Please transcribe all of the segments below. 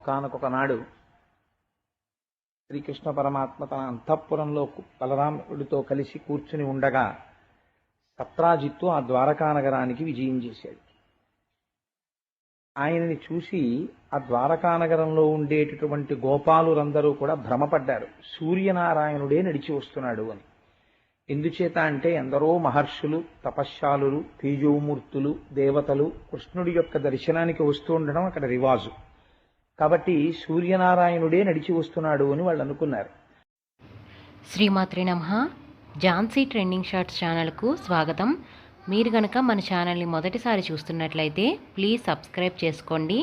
కానకొకనాడు శ్రీకృష్ణ పరమాత్మ తన అంతఃపురంలో బలరాముడితో కలిసి కూర్చుని ఉండగా సత్రాజిత్తు ఆ ద్వారకా నగరానికి విజయం చేశాడు. ఆయనని చూసి ఆ ద్వారకా నగరంలో ఉండేటటువంటి గోపాలురందరూ కూడా భ్రమపడ్డారు, సూర్యనారాయణుడే నడిచి వస్తున్నాడు అని. ఎందుచేత అంటే ఎందరో మహర్షులు, తపశ్శాలులు, తేజోమూర్తులు, దేవతలు కృష్ణుడి యొక్క దర్శనానికి వస్తూ ఉండడం అక్కడ రివాజు. కాబట్టి సూర్యనారాయణుడే నడిచి వస్తున్నాడు అని వాళ్ళు అనుకున్నారు. శ్రీమాత్రి నమః. ఝాన్సీ ట్రెండింగ్ షార్ట్స్ ఛానల్కు స్వాగతం. మీరు గనక మన ఛానల్ని మొదటిసారి చూస్తున్నట్లయితే ప్లీజ్ సబ్స్క్రైబ్ చేసుకోండి.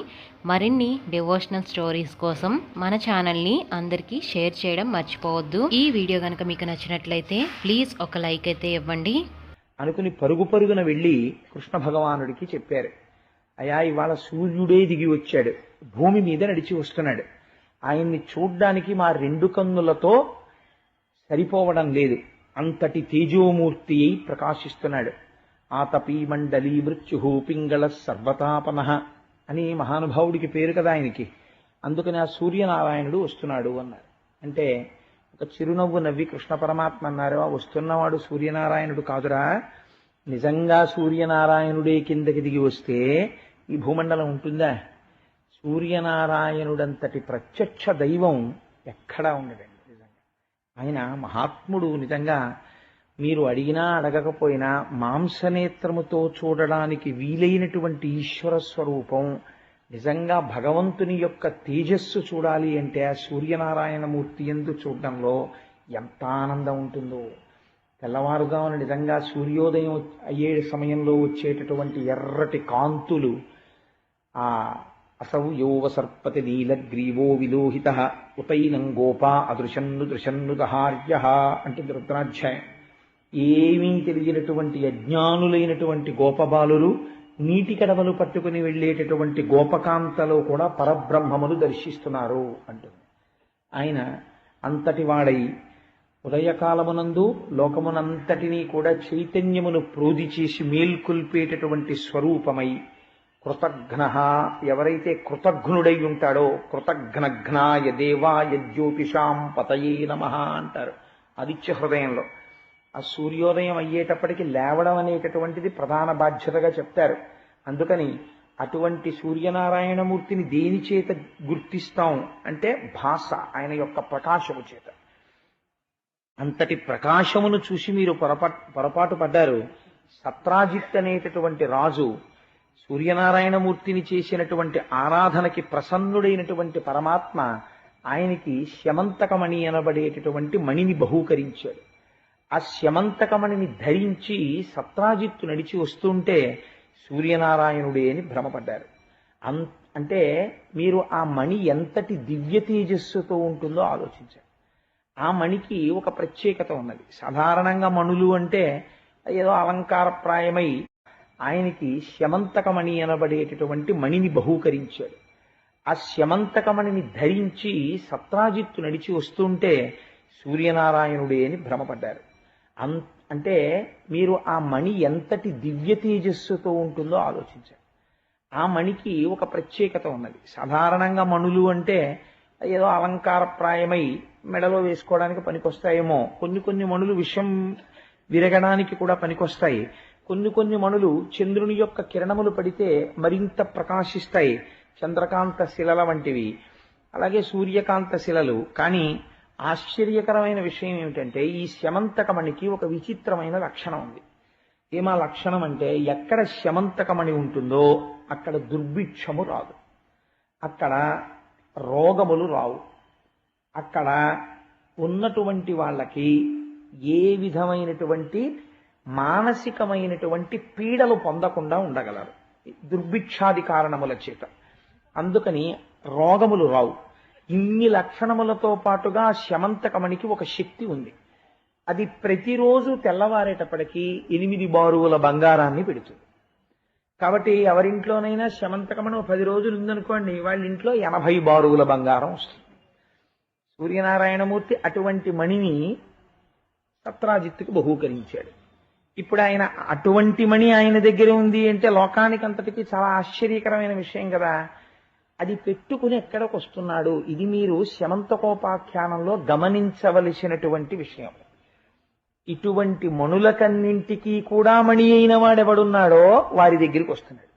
మరిన్ని డివోషనల్ స్టోరీస్ కోసం మన ఛానల్ని అందరికీ షేర్ చేయడం మర్చిపోవద్దు. ఈ వీడియో కనుక మీకు నచ్చినట్లయితే ప్లీజ్ ఒక లైక్ అయితే ఇవ్వండి అనుకుని పరుగు పరుగున వెళ్ళి కృష్ణ భగవానుడికి చెప్పారు, అయా ఇవాళ సూర్యుడే దిగి వచ్చాడు, భూమి మీద నడిచి వస్తున్నాడు. ఆయన్ని చూడ్డానికి మా రెండు కన్నులతో సరిపోవడం లేదు, అంతటి తేజోమూర్తి అయి ప్రకాశిస్తున్నాడు. ఆతపీ మండలీ మృత్యు పింగళ సర్వతాపన అని మహానుభావుడికి పేరు కదా ఆయనకి. అందుకని ఆ సూర్యనారాయణుడు వస్తున్నాడు అన్నారు. అంటే ఒక చిరునవ్వు నవ్వి కృష్ణ పరమాత్మ అన్నారు, ఆ వస్తున్నవాడు సూర్యనారాయణుడు కాదురా, నిజంగా సూర్యనారాయణుడే కిందకి దిగి వస్తే ఈ భూమండలం ఉంటుందా? సూర్యనారాయణుడంతటి ప్రత్యక్ష దైవం ఎక్కడా ఉండదండి. నిజంగా ఆయన మహాత్ముడు. నిజంగా మీరు అడిగినా అడగకపోయినా మాంసనేత్రముతో చూడడానికి వీలైనటువంటి ఈశ్వర స్వరూపం. నిజంగా భగవంతుని యొక్క తేజస్సు చూడాలి అంటే ఆ సూర్యనారాయణమూర్తి యందు చూడడంలో ఎంత ఆనందం ఉంటుందో. తెల్లవారుగాను నిజంగా సూర్యోదయం అయ్యే సమయంలో వచ్చేటటువంటి ఎర్రటి కాంతులు, ఆ అసౌ యోవ సర్పతి నీలగ్రీవో విలోహిత ఉపైనం గోపా అదృశన్ను దృశన్ను దహార్య అంటుంది రుద్రాధ్యాయం. ఏమీ తెలియనటువంటి అజ్ఞానులైనటువంటి గోపబాలులు నీటి కడవలు పట్టుకుని వెళ్ళేటటువంటి గోపకాంతలో కూడా పరబ్రహ్మమును దర్శిస్తున్నారు అంటుంది. ఆయన అంతటి వాడై ఉదయకాలమునందు లోకమునంతటినీ కూడా చైతన్యమును ప్రోధి చేసి మేల్కొల్పేటటువంటి స్వరూపమై కృతఘ్న, ఎవరైతే కృతఘ్నుడై ఉంటాడో కృతఘ్నఘ్నాయ దేవాయ జ్యోతిషాం పతయే నమః అంటారు ఆదిత్య హృదయంలో. ఆ సూర్యోదయం అయ్యేటప్పటికి లేవడం అనేటటువంటిది ప్రధాన బాధ్యతగా చెప్తారు. అందుకని అటువంటి సూర్యనారాయణమూర్తిని దేని చేత గుర్తిస్తాం అంటే భాష, ఆయన యొక్క ప్రకాశము చేత. అంతటి ప్రకాశమును చూసి మీరు పొరపాటు పడ్డారు. సత్రాజిత్ అనేటటువంటి రాజు సూర్యనారాయణమూర్తిని చేసినటువంటి ఆరాధనకి ప్రసన్నుడైనటువంటి పరమాత్మ ఆయనకి శమంతకమణి అనబడేటటువంటి మణిని బహూకరించాడు. ఆ శమంతకమణిని ధరించి సత్రాజిత్తు నడిచి వస్తుంటే సూర్యనారాయణుడే అని భ్రమపడ్డారు. అంటే మీరు ఆ మణి ఎంతటి దివ్య తేజస్సుతో ఉంటుందో ఆలోచించారు. ఆ మణికి ఒక ప్రత్యేకత ఉన్నది. సాధారణంగా మణులు అంటే ఏదో అలంకారప్రాయమై, ఆయనకి శమంతకమణి అనబడేటటువంటి మణిని బహూకరించాడు. ఆ శమంతకమణిని ధరించి సత్రాజిత్తు నడిచి వస్తుంటే సూర్యనారాయణుడే అని భ్రమపడ్డారు. అంటే మీరు ఆ మణి ఎంతటి దివ్య తేజస్సుతో ఉంటుందో ఆలోచించారు. ఆ మణికి ఒక ప్రత్యేకత ఉన్నది. సాధారణంగా మణులు అంటే ఏదో అలంకారప్రాయమై మెడలో వేసుకోవడానికి పనికొస్తాయేమో. కొన్ని మణులు విషం విరగడానికి కూడా పనికొస్తాయి. కొన్ని మణులు చంద్రుని యొక్క కిరణములు పడితే మరింత ప్రకాశిస్తాయి, చంద్రకాంత శిలల వంటివి, అలాగే సూర్యకాంత శిలలు. కానీ ఆశ్చర్యకరమైన విషయం ఏమిటంటే ఈ శమంతకమణికి ఒక విచిత్రమైన లక్షణం ఉంది. ఏమా లక్షణం అంటే ఎక్కడ శమంతకమణి ఉంటుందో అక్కడ దుర్భిక్షము రాదు, అక్కడ రోగములు రావు, అక్కడ ఉన్నటువంటి వాళ్ళకి ఏ విధమైనటువంటి మానసికమైనటువంటి పీడలు పొందకుండా ఉండగలరు దుర్భిక్షాది కారణముల చేత. అందుకని రోగములు రావు. ఇన్ని లక్షణములతో పాటుగా శమంతకమణికి ఒక శక్తి ఉంది. అది ప్రతిరోజు తెల్లవారేటప్పటికీ 8 బారువుల బంగారాన్ని పెడుతుంది. కాబట్టి ఎవరింట్లోనైనా శమంతకమణి 10 రోజులు ఉందనుకోండి, వాళ్ళ ఇంట్లో 80 బారువుల బంగారం వస్తుంది. సూర్యనారాయణమూర్తి అటువంటి మణిని సత్రాజిత్తుకు బహూకరించాడు. ఇప్పుడు ఆయన అటువంటి మణి ఆయన దగ్గర ఉంది అంటే లోకానికి అంతటికీ చాలా ఆశ్చర్యకరమైన విషయం కదా. అది పెట్టుకుని ఎక్కడికి వస్తున్నాడు? ఇది మీరు శమంతకోపాఖ్యానంలో గమనించవలసినటువంటి విషయం. ఇటువంటి మణులకన్నింటికీ కూడా మణి అయిన వాడెవడున్నాడో వారి దగ్గరికి వస్తున్నాడు.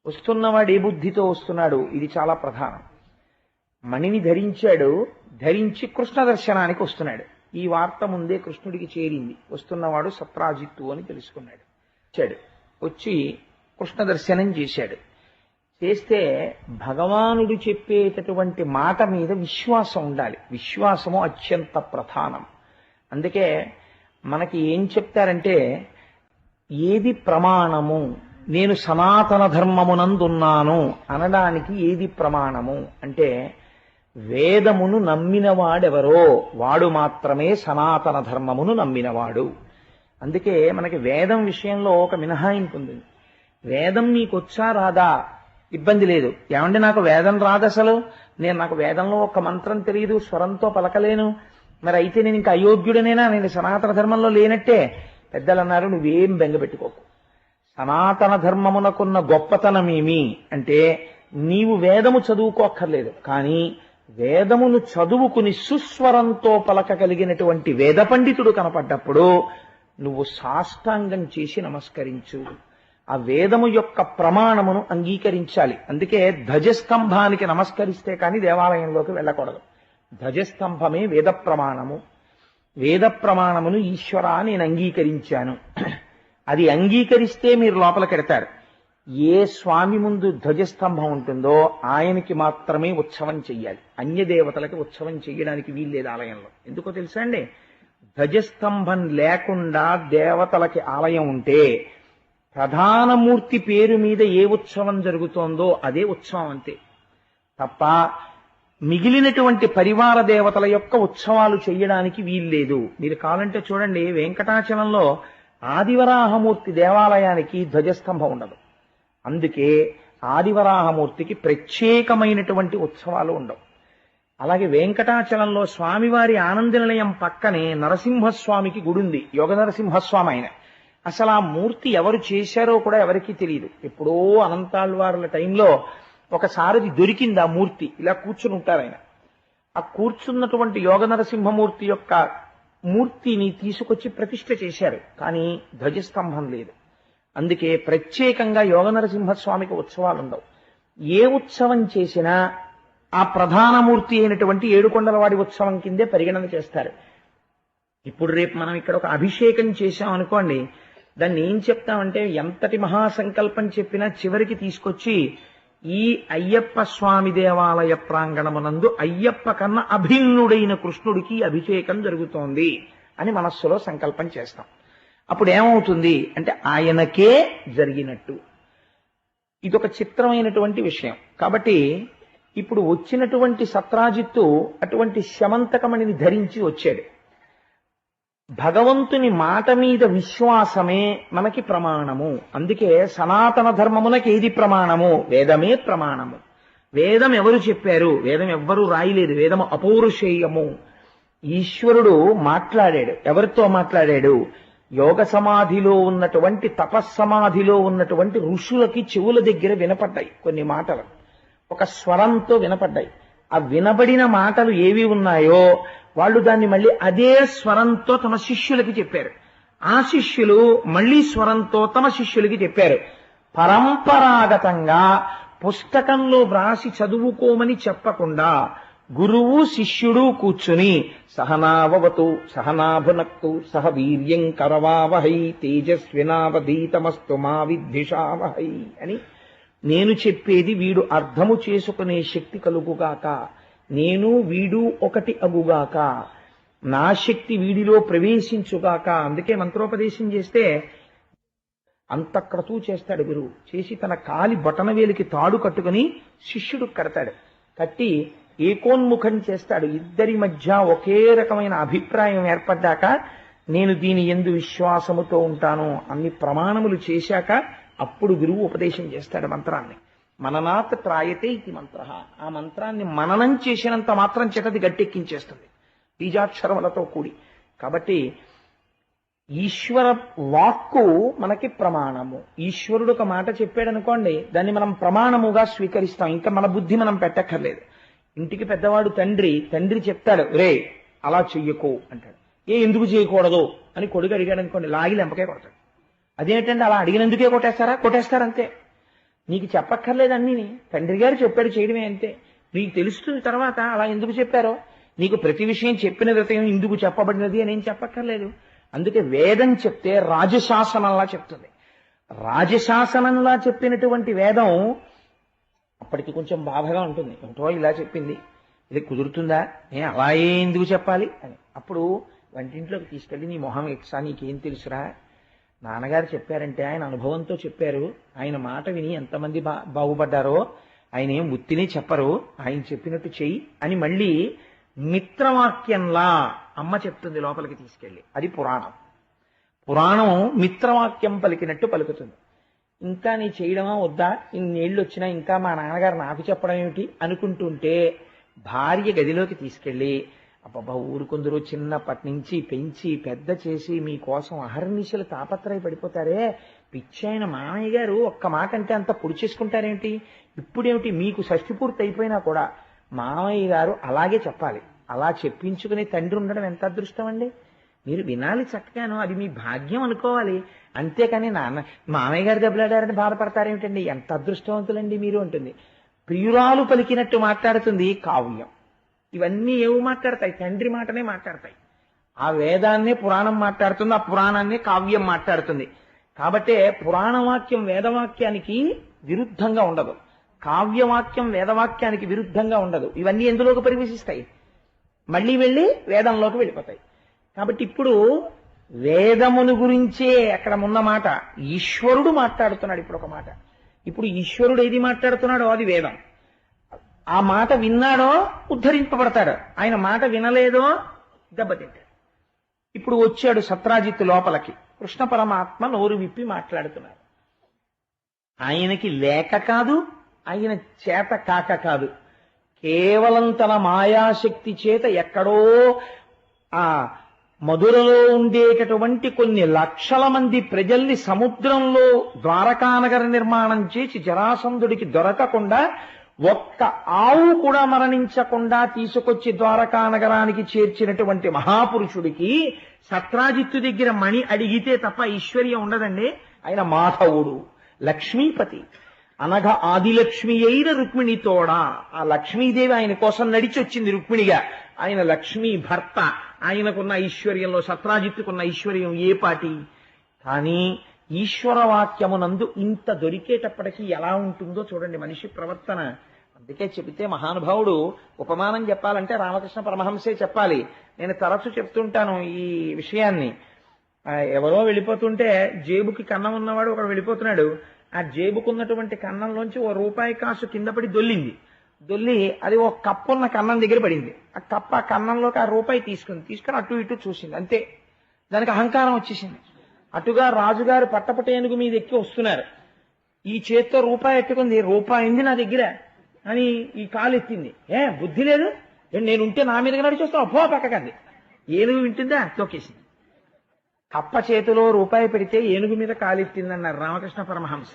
వస్తున్నవాడు ఏ బుద్ధితో వస్తున్నాడు? ఇది చాలా ప్రధానం. మణిని ధరించాడు, ధరించి కృష్ణ దర్శనానికి వస్తున్నాడు. ఈ వార్త ముందే కృష్ణుడికి చేరింది. వస్తున్నవాడు సత్రాజిత్తు అని తెలుసుకున్నాడు. వచ్చి కృష్ణ దర్శనం చేశాడు. చేస్తే భగవానుడు చెప్పేటటువంటి మాట మీద విశ్వాసం ఉండాలి. విశ్వాసము అత్యంత ప్రధానం. అందుకే మనకి ఏం చెప్తారంటే, ఏది ప్రమాణము, నేను సనాతన ధర్మమునందున్నాను అనడానికి ఏది ప్రమాణము అంటే, వేదమును నమ్మినవాడెవరో వాడు మాత్రమే సనాతన ధర్మమును నమ్మినవాడు. అందుకే మనకి వేదం విషయంలో ఒక మినహాయింపు ఉంది. వేదం నీకొచ్చా రాదా ఇబ్బంది లేదు. ఏమంటే నాకు వేదం రాదు, అసలు నాకు వేదంలో ఒక మంత్రం తెలియదు, స్వరంతో పలకలేను, మరి అయితే నేను ఇంకా అయోగ్యుడనేనా, నేను సనాతన ధర్మంలో లేనట్టే. పెద్దలు అన్నారు, నువ్వేం బెంగపెట్టుకోకు. సనాతన ధర్మమునకున్న గొప్పతనం ఏమి అంటే, నీవు వేదము చదువుకోక్కర్లేదు, కానీ వేదమును చదువుకుని సుస్వరంతో పలకగలిగినటువంటి వేద పండితుడు కనపడ్డప్పుడు నువ్వు సాష్టాంగం చేసి నమస్కరించు. ఆ వేదము యొక్క ప్రమాణమును అంగీకరించాలి. అందుకే ధ్వజస్తంభానికి నమస్కరిస్తే కానీ దేవాలయంలోకి వెళ్ళకూడదు. ధ్వజస్తంభమే వేద ప్రమాణము. వేద ప్రమాణమును ఈశ్వరా నేను అంగీకరించాను, అది అంగీకరిస్తే మీరు లోపలికెడతారు. ఏ స్వామి ముందు ధ్వజస్తంభం ఉంటుందో ఆయనకి మాత్రమే ఉత్సవం చెయ్యాలి. అన్య దేవతలకి ఉత్సవం చెయ్యడానికి వీల్లేదు ఆలయంలో. ఎందుకో తెలుసా అండి? ధ్వజస్తంభం లేకుండా దేవతలకి ఆలయం ఉంటే ప్రధానమూర్తి పేరు మీద ఏ ఉత్సవం జరుగుతోందో అదే ఉత్సవం అంతే తప్ప మిగిలినటువంటి పరివార దేవతల యొక్క ఉత్సవాలు చేయడానికి వీల్లేదు. మీరు కావాలంటే చూడండి, వెంకటాచలంలో ఆదివరాహమూర్తి దేవాలయానికి ధ్వజస్తంభం ఉండదు. అందుకే ఆదివరాహమూర్తికి ప్రత్యేకమైనటువంటి ఉత్సవాలు ఉండవు. అలాగే వెంకటాచలంలో స్వామివారి ఆనంద నిలయం పక్కనే నరసింహస్వామికి గుడి ఉంది, యోగ నరసింహస్వామి ఆయన. అసలు ఆ మూర్తి ఎవరు చేశారో కూడా ఎవరికీ తెలియదు. ఎప్పుడో అనంతాళ్వార్ల టైంలో ఒకసారి దొరికింది ఆ మూర్తి. ఇలా కూర్చుని ఉంటారు ఆయన. ఆ కూర్చున్నటువంటి యోగ నరసింహమూర్తి యొక్క మూర్తిని తీసుకొచ్చి ప్రతిష్ఠ చేశారు, కానీ ధ్వజస్తంభం లేదు. అందుకే ప్రత్యేకంగా యోగ నరసింహస్వామికి ఉత్సవాలు ఉండవు. ఏ ఉత్సవం చేసినా ఆ ప్రధానమూర్తి అయినటువంటి ఏడుకొండలవాడి ఉత్సవం కిందే పరిగణన చేస్తారు. ఇప్పుడు రేపు మనం ఇక్కడ ఒక అభిషేకం చేశాం అనుకోండి, దాన్ని ఏం చెప్తామంటే, ఎంతటి మహాసంకల్పం చెప్పినా చివరికి తీసుకొచ్చి ఈ అయ్యప్ప స్వామి దేవాలయ ప్రాంగణమునందు అయ్యప్ప కన్నా అభిన్నుడైన కృష్ణుడికి అభిషేకం జరుగుతోంది అని మనస్సులో సంకల్పం చేస్తాం. అప్పుడు ఏమవుతుంది అంటే ఆయనకే జరిగినట్టు. ఇదొక చిత్రమైనటువంటి విషయం. కాబట్టి ఇప్పుడు వచ్చినటువంటి సత్రాజిత్తు అటువంటి శమంతకమణిని ధరించి వచ్చాడు. భగవంతుని మాట మీద విశ్వాసమే మనకి ప్రమాణము. అందుకే సనాతన ధర్మమునకి ఏది ప్రమాణము? వేదమే ప్రమాణము. వేదం ఎవరు చెప్పారు? వేదం ఎవ్వరూ రాయలేదు. వేదము అపౌరుషేయము. ఈశ్వరుడు మాట్లాడాడు. ఎవరితో మాట్లాడాడు? యోగ సమాధిలో ఉన్నటువంటి తపస్సమాధిలో ఉన్నటువంటి ఋషులకి చెవుల దగ్గర వినపడ్డాయి కొన్ని మాటలు, ఒక స్వరంతో వినపడ్డాయి. ఆ వినబడిన మాటలు ఏవి ఉన్నాయో వాళ్ళు దాన్ని మళ్ళీ అదే స్వరంతో తమ శిష్యులకి చెప్పారు. ఆ శిష్యులు మళ్ళీ స్వరంతో తమ శిష్యులకి చెప్పారు. పరంపరాగతంగా పుస్తకంలో వ్రాసి చదువుకోమని చెప్పకుండా గురువు శిష్యుడు కూర్చుని సహనావవతు సహనాభునక్తు సహ వీర్యం కరవావహై తేజస్వినావధీతమస్తు మా విద్విషావహై అని, నేను చెప్పేది వీడు అర్థము చేసుకునే శక్తి కలుగుగాక, నేను వీడు ఒకటి అగుగాక, నా శక్తి వీడిలో ప్రవేశించుగాక. అందుకే మంత్రోపదేశం చేస్తే అంతక్రతూ చేస్తాడు గురువు. చేసి తన కాలి బొటనవేలికి తాడు కట్టుకుని శిష్యుడు కడతాడు. కట్టి ఏకోన్ముఖం చేస్తాడు. ఇద్దరి మధ్య ఒకే రకమైన అభిప్రాయం ఏర్పడ్డాక, నేను దీని యందు విశ్వాసముతో ఉంటాను అన్ని ప్రమాణములు చేశాక అప్పుడు గురువు ఉపదేశం చేస్తాడు మంత్రాన్ని. మననాత్ త్రాయతే ఇది మంత్ర. ఆ మంత్రాన్ని మననం చేసినంత మాత్రం చేతది గట్టెక్కించేస్తుంది బీజాక్షరములతో కూడి. కాబట్టి ఈశ్వర వాక్కు మనకి ప్రమాణము. ఈశ్వరుడు ఒక మాట చెప్పాడు అనుకోండి, దాన్ని మనం ప్రమాణముగా స్వీకరిస్తాం. ఇంకా మన బుద్ధి మనం పెట్టక్కర్లేదు. ఇంటికి పెద్దవాడు తండ్రి చెప్తాడు, రే అలా చెయ్యకు అంటాడు. ఎందుకు చేయకూడదు అని కొడుకు అడిగాడు అనుకోండి, లాగి లెంపకే కొడతాడు. అదేంటంటే అలా అడిగినందుకే కొట్టేస్తారంతే. నీకు చెప్పక్కర్లేదు అన్నీ, తండ్రి గారు చెప్పాడు చేయడమే అంతే. నీకు తెలుస్తుంది తర్వాత అలా ఎందుకు చెప్పారో. నీకు ప్రతి విషయం చెప్పిన విషయం ఎందుకు చెప్పబడినది అని ఏం చెప్పక్కర్లేదు. అందుకే వేదం చెప్తే రాజశాసనంలా చెప్తుంది. రాజశాసనంలా చెప్పినటువంటి వేదం అప్పటికి కొంచెం బాధగా ఉంటుంది. ఏమిటో ఇలా చెప్పింది, ఇది కుదురుతుందా, అలా ఎందుకు చెప్పాలి అని. అప్పుడు వంటింట్లోకి తీసుకెళ్ళి, నీ మొహం ఎక్సా, నీకేం తెలుసురా, నాన్నగారు చెప్పారంటే ఆయన అనుభవంతో చెప్పారు, ఆయన మాట విని ఎంతమంది బాగుపడ్డారో, ఆయన ఏం ఉత్తిని చెప్పరు, ఆయన చెప్పినట్టు చెయ్యి అని మళ్ళీ మిత్రవాక్యంలా అమ్మ చెప్తుంది లోపలికి తీసుకెళ్ళి. అది పురాణం. పురాణం మిత్రవాక్యం పలికినట్టు పలుకుతుంది. ఇంకా నీ చేయడమా వద్దా, ఇన్నేళ్ళు వచ్చినా ఇంకా మా నాన్నగారు నాకు చెప్పడం ఏమిటి అనుకుంటుంటే భార్య గదిలోకి తీసుకెళ్ళి, అబ్బబ్బా ఊరుకొందరు చిన్నప్పటి నుంచి పెంచి పెద్ద చేసి మీకోసం అహర్నిశలు తాపత్రయపడిపోతారే, పిచ్చైన మామయ్య గారు ఒక్క మాట అంటే అంత పొడి చేసుకుంటారేమిటి, ఇప్పుడేమిటి మీకు షష్ఠి పూర్తి అయిపోయినా కూడా మామయ్య గారు అలాగే చెప్పాలి. అలా చెప్పించుకునే తండ్రి ఉండడం ఎంత అదృష్టం అండి. మీరు వినాలి చక్కగాను, అది మీ భాగ్యం అనుకోవాలి. అంతేకాని మామయ్య గారు దెబ్బలాడారని బాధపడతారేమిటండి, ఎంత అదృష్టవంతులండి మీరు ఉంటుంది. ప్రియురాలు పలికినట్టు మాట్లాడుతుంది కావ్యం. ఇవన్నీ ఏవి మాట్లాడతాయి, తండ్రి మాటనే మాట్లాడతాయి. ఆ వేదాన్నే పురాణం మాట్లాడుతుంది, ఆ పురాణాన్నే కావ్యం మాట్లాడుతుంది. కాబట్టే పురాణవాక్యం వేదవాక్యానికి విరుద్ధంగా ఉండదు, కావ్యవాక్యం వేదవాక్యానికి విరుద్ధంగా ఉండదు. ఇవన్నీ ఎందులోకి ప్రవేశిస్తాయి, మళ్ళీ వెళ్ళి వేదంలోకి వెళ్ళిపోతాయి. కాబట్టి ఇప్పుడు వేదమును గురించే అక్కడ ఉన్న మాట, ఈశ్వరుడు మాట్లాడుతున్నాడు ఇప్పుడు ఒక మాట. ఇప్పుడు ఈశ్వరుడు ఏది మాట్లాడుతున్నాడో అది వేదం. ఆ మాట విన్నాడో ఉద్ధరింపబడతాడు, ఆయన మాట వినలేదో దెబ్బతింటాడు. ఇప్పుడు వచ్చాడు సత్రాజిత్తు లోపలికి, కృష్ణ పరమాత్మ నోరు విప్పి మాట్లాడుతున్నాడు. ఆయనకి లేక కాదు, ఆయన చేత కాక కాదు, కేవలం తన మాయాశక్తి చేత ఎక్కడో ఆ మధురలో ఉండేటటువంటి కొన్ని లక్షల మంది ప్రజల్ని సముద్రంలో ద్వారకానగర నిర్మాణం చేసి జరాసంధుడికి దొరకకుండా, ఒక్క ఆవు కూడా మరణించకుండా తీసుకొచ్చి ద్వారకానగరానికి చేర్చినటువంటి మహాపురుషుడికి సత్రాజిత్తు దగ్గర మణి అడిగితే తప్ప ఐశ్వర్యం ఉండదండి. ఆయన మాధవుడు, లక్ష్మీపతి, అనగా ఆదిలక్ష్మి అయిన రుక్మిణితోడా. ఆ లక్ష్మీదేవి ఆయన కోసం నడిచి వచ్చింది రుక్మిణిగా. ఆయన లక్ష్మీ భర్త. ఆయనకున్న ఐశ్వర్యంలో సత్రాజిత్తుకున్న ఐశ్వర్యం ఏ పాటి. కానీ ఈశ్వర వాక్యమునందు ఇంత దొరికేటప్పటికీ ఎలా ఉంటుందో చూడండి మనిషి ప్రవర్తన. అందుకే చెబితే మహానుభావుడు ఉపమానం చెప్పాలంటే రామకృష్ణ పరమహంసే చెప్పాలి. నేను తరచు చెప్తుంటాను ఈ విషయాన్ని. ఎవరో వెళ్ళిపోతుంటే జేబుకి కన్నం ఉన్నవాడు ఒకడు వెళ్ళిపోతున్నాడు. ఆ జేబుకున్నటువంటి కన్నంలోంచి ఓ రూపాయి కాసు కింద పడి దొల్లి అది ఓ కప్పు ఉన్న కన్నం దగ్గర పడింది. ఆ కప్పు ఆ కన్నంలోకి ఆ రూపాయి తీసుకుని అటు ఇటు చూసింది. అంతే, దానికి అహంకారం వచ్చేసింది. అటుగా రాజుగారు పట్టపటేనుగు మీద ఎక్కి వస్తున్నారు. ఈ చేత్తో రూపాయి ఎట్టుకుంది, రూపాయి ఉంది నా దగ్గర అని ఈ కాలు ఎత్తింది. బుద్ధి లేదు, నేనుంటే నా మీదగా నడిచొస్తాను, పో పక్కకంది. ఏనుగు వింటుందా, తొక్కేసింది. కప్ప చేతిలో రూపాయి పెడితే ఏనుగు మీద కాలెత్తిందన్నారు రామకృష్ణ పరమహంస.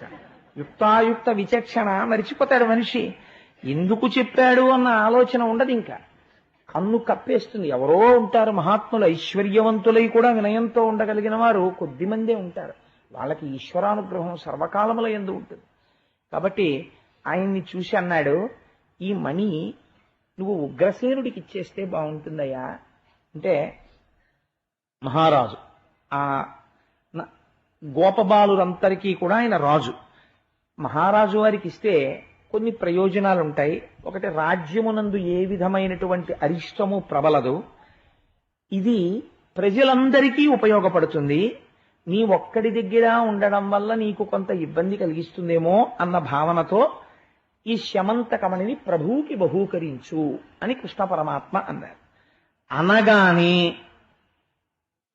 యుక్తాయుక్త విచక్షణ మరిచిపోతాడు మనిషి. ఎందుకు చెప్పాడు అన్న ఆలోచన ఉండదు. ఇంకా కన్ను కప్పేస్తుంది. ఎవరో ఉంటారు మహాత్ములు, ఐశ్వర్యవంతులై కూడా వినయంతో ఉండగలిగిన వారు కొద్దిమందే ఉంటారు. వాళ్ళకి ఈశ్వరానుగ్రహం సర్వకాలముల యందు ఉంటుంది. కాబట్టి ఆయన్ని చూసి అన్నాడు, ఈ మణి నువ్వు ఉగ్రసేనుడికి ఇచ్చేస్తే బాగుంటుందయ్యా అంటే, మహారాజు ఆ గోపబాలురందరికీ కూడా ఆయన రాజు. మహారాజు వారికి ఇస్తే కొన్ని ప్రయోజనాలు ఉంటాయి. ఒకటి, రాజ్యమునందు ఏ విధమైనటువంటి అరిష్టము ప్రబలదు. ఇది ప్రజలందరికీ ఉపయోగపడుతుంది. నీ ఒక్కడి దగ్గర ఉండడం వల్ల నీకు కొంత ఇబ్బంది కలిగిస్తుందేమో అన్న భావనతో ఈ శమంతకమణిని ప్రభువుకి బహూకరించు అని కృష్ణ పరమాత్మ అన్నారు. అనగానే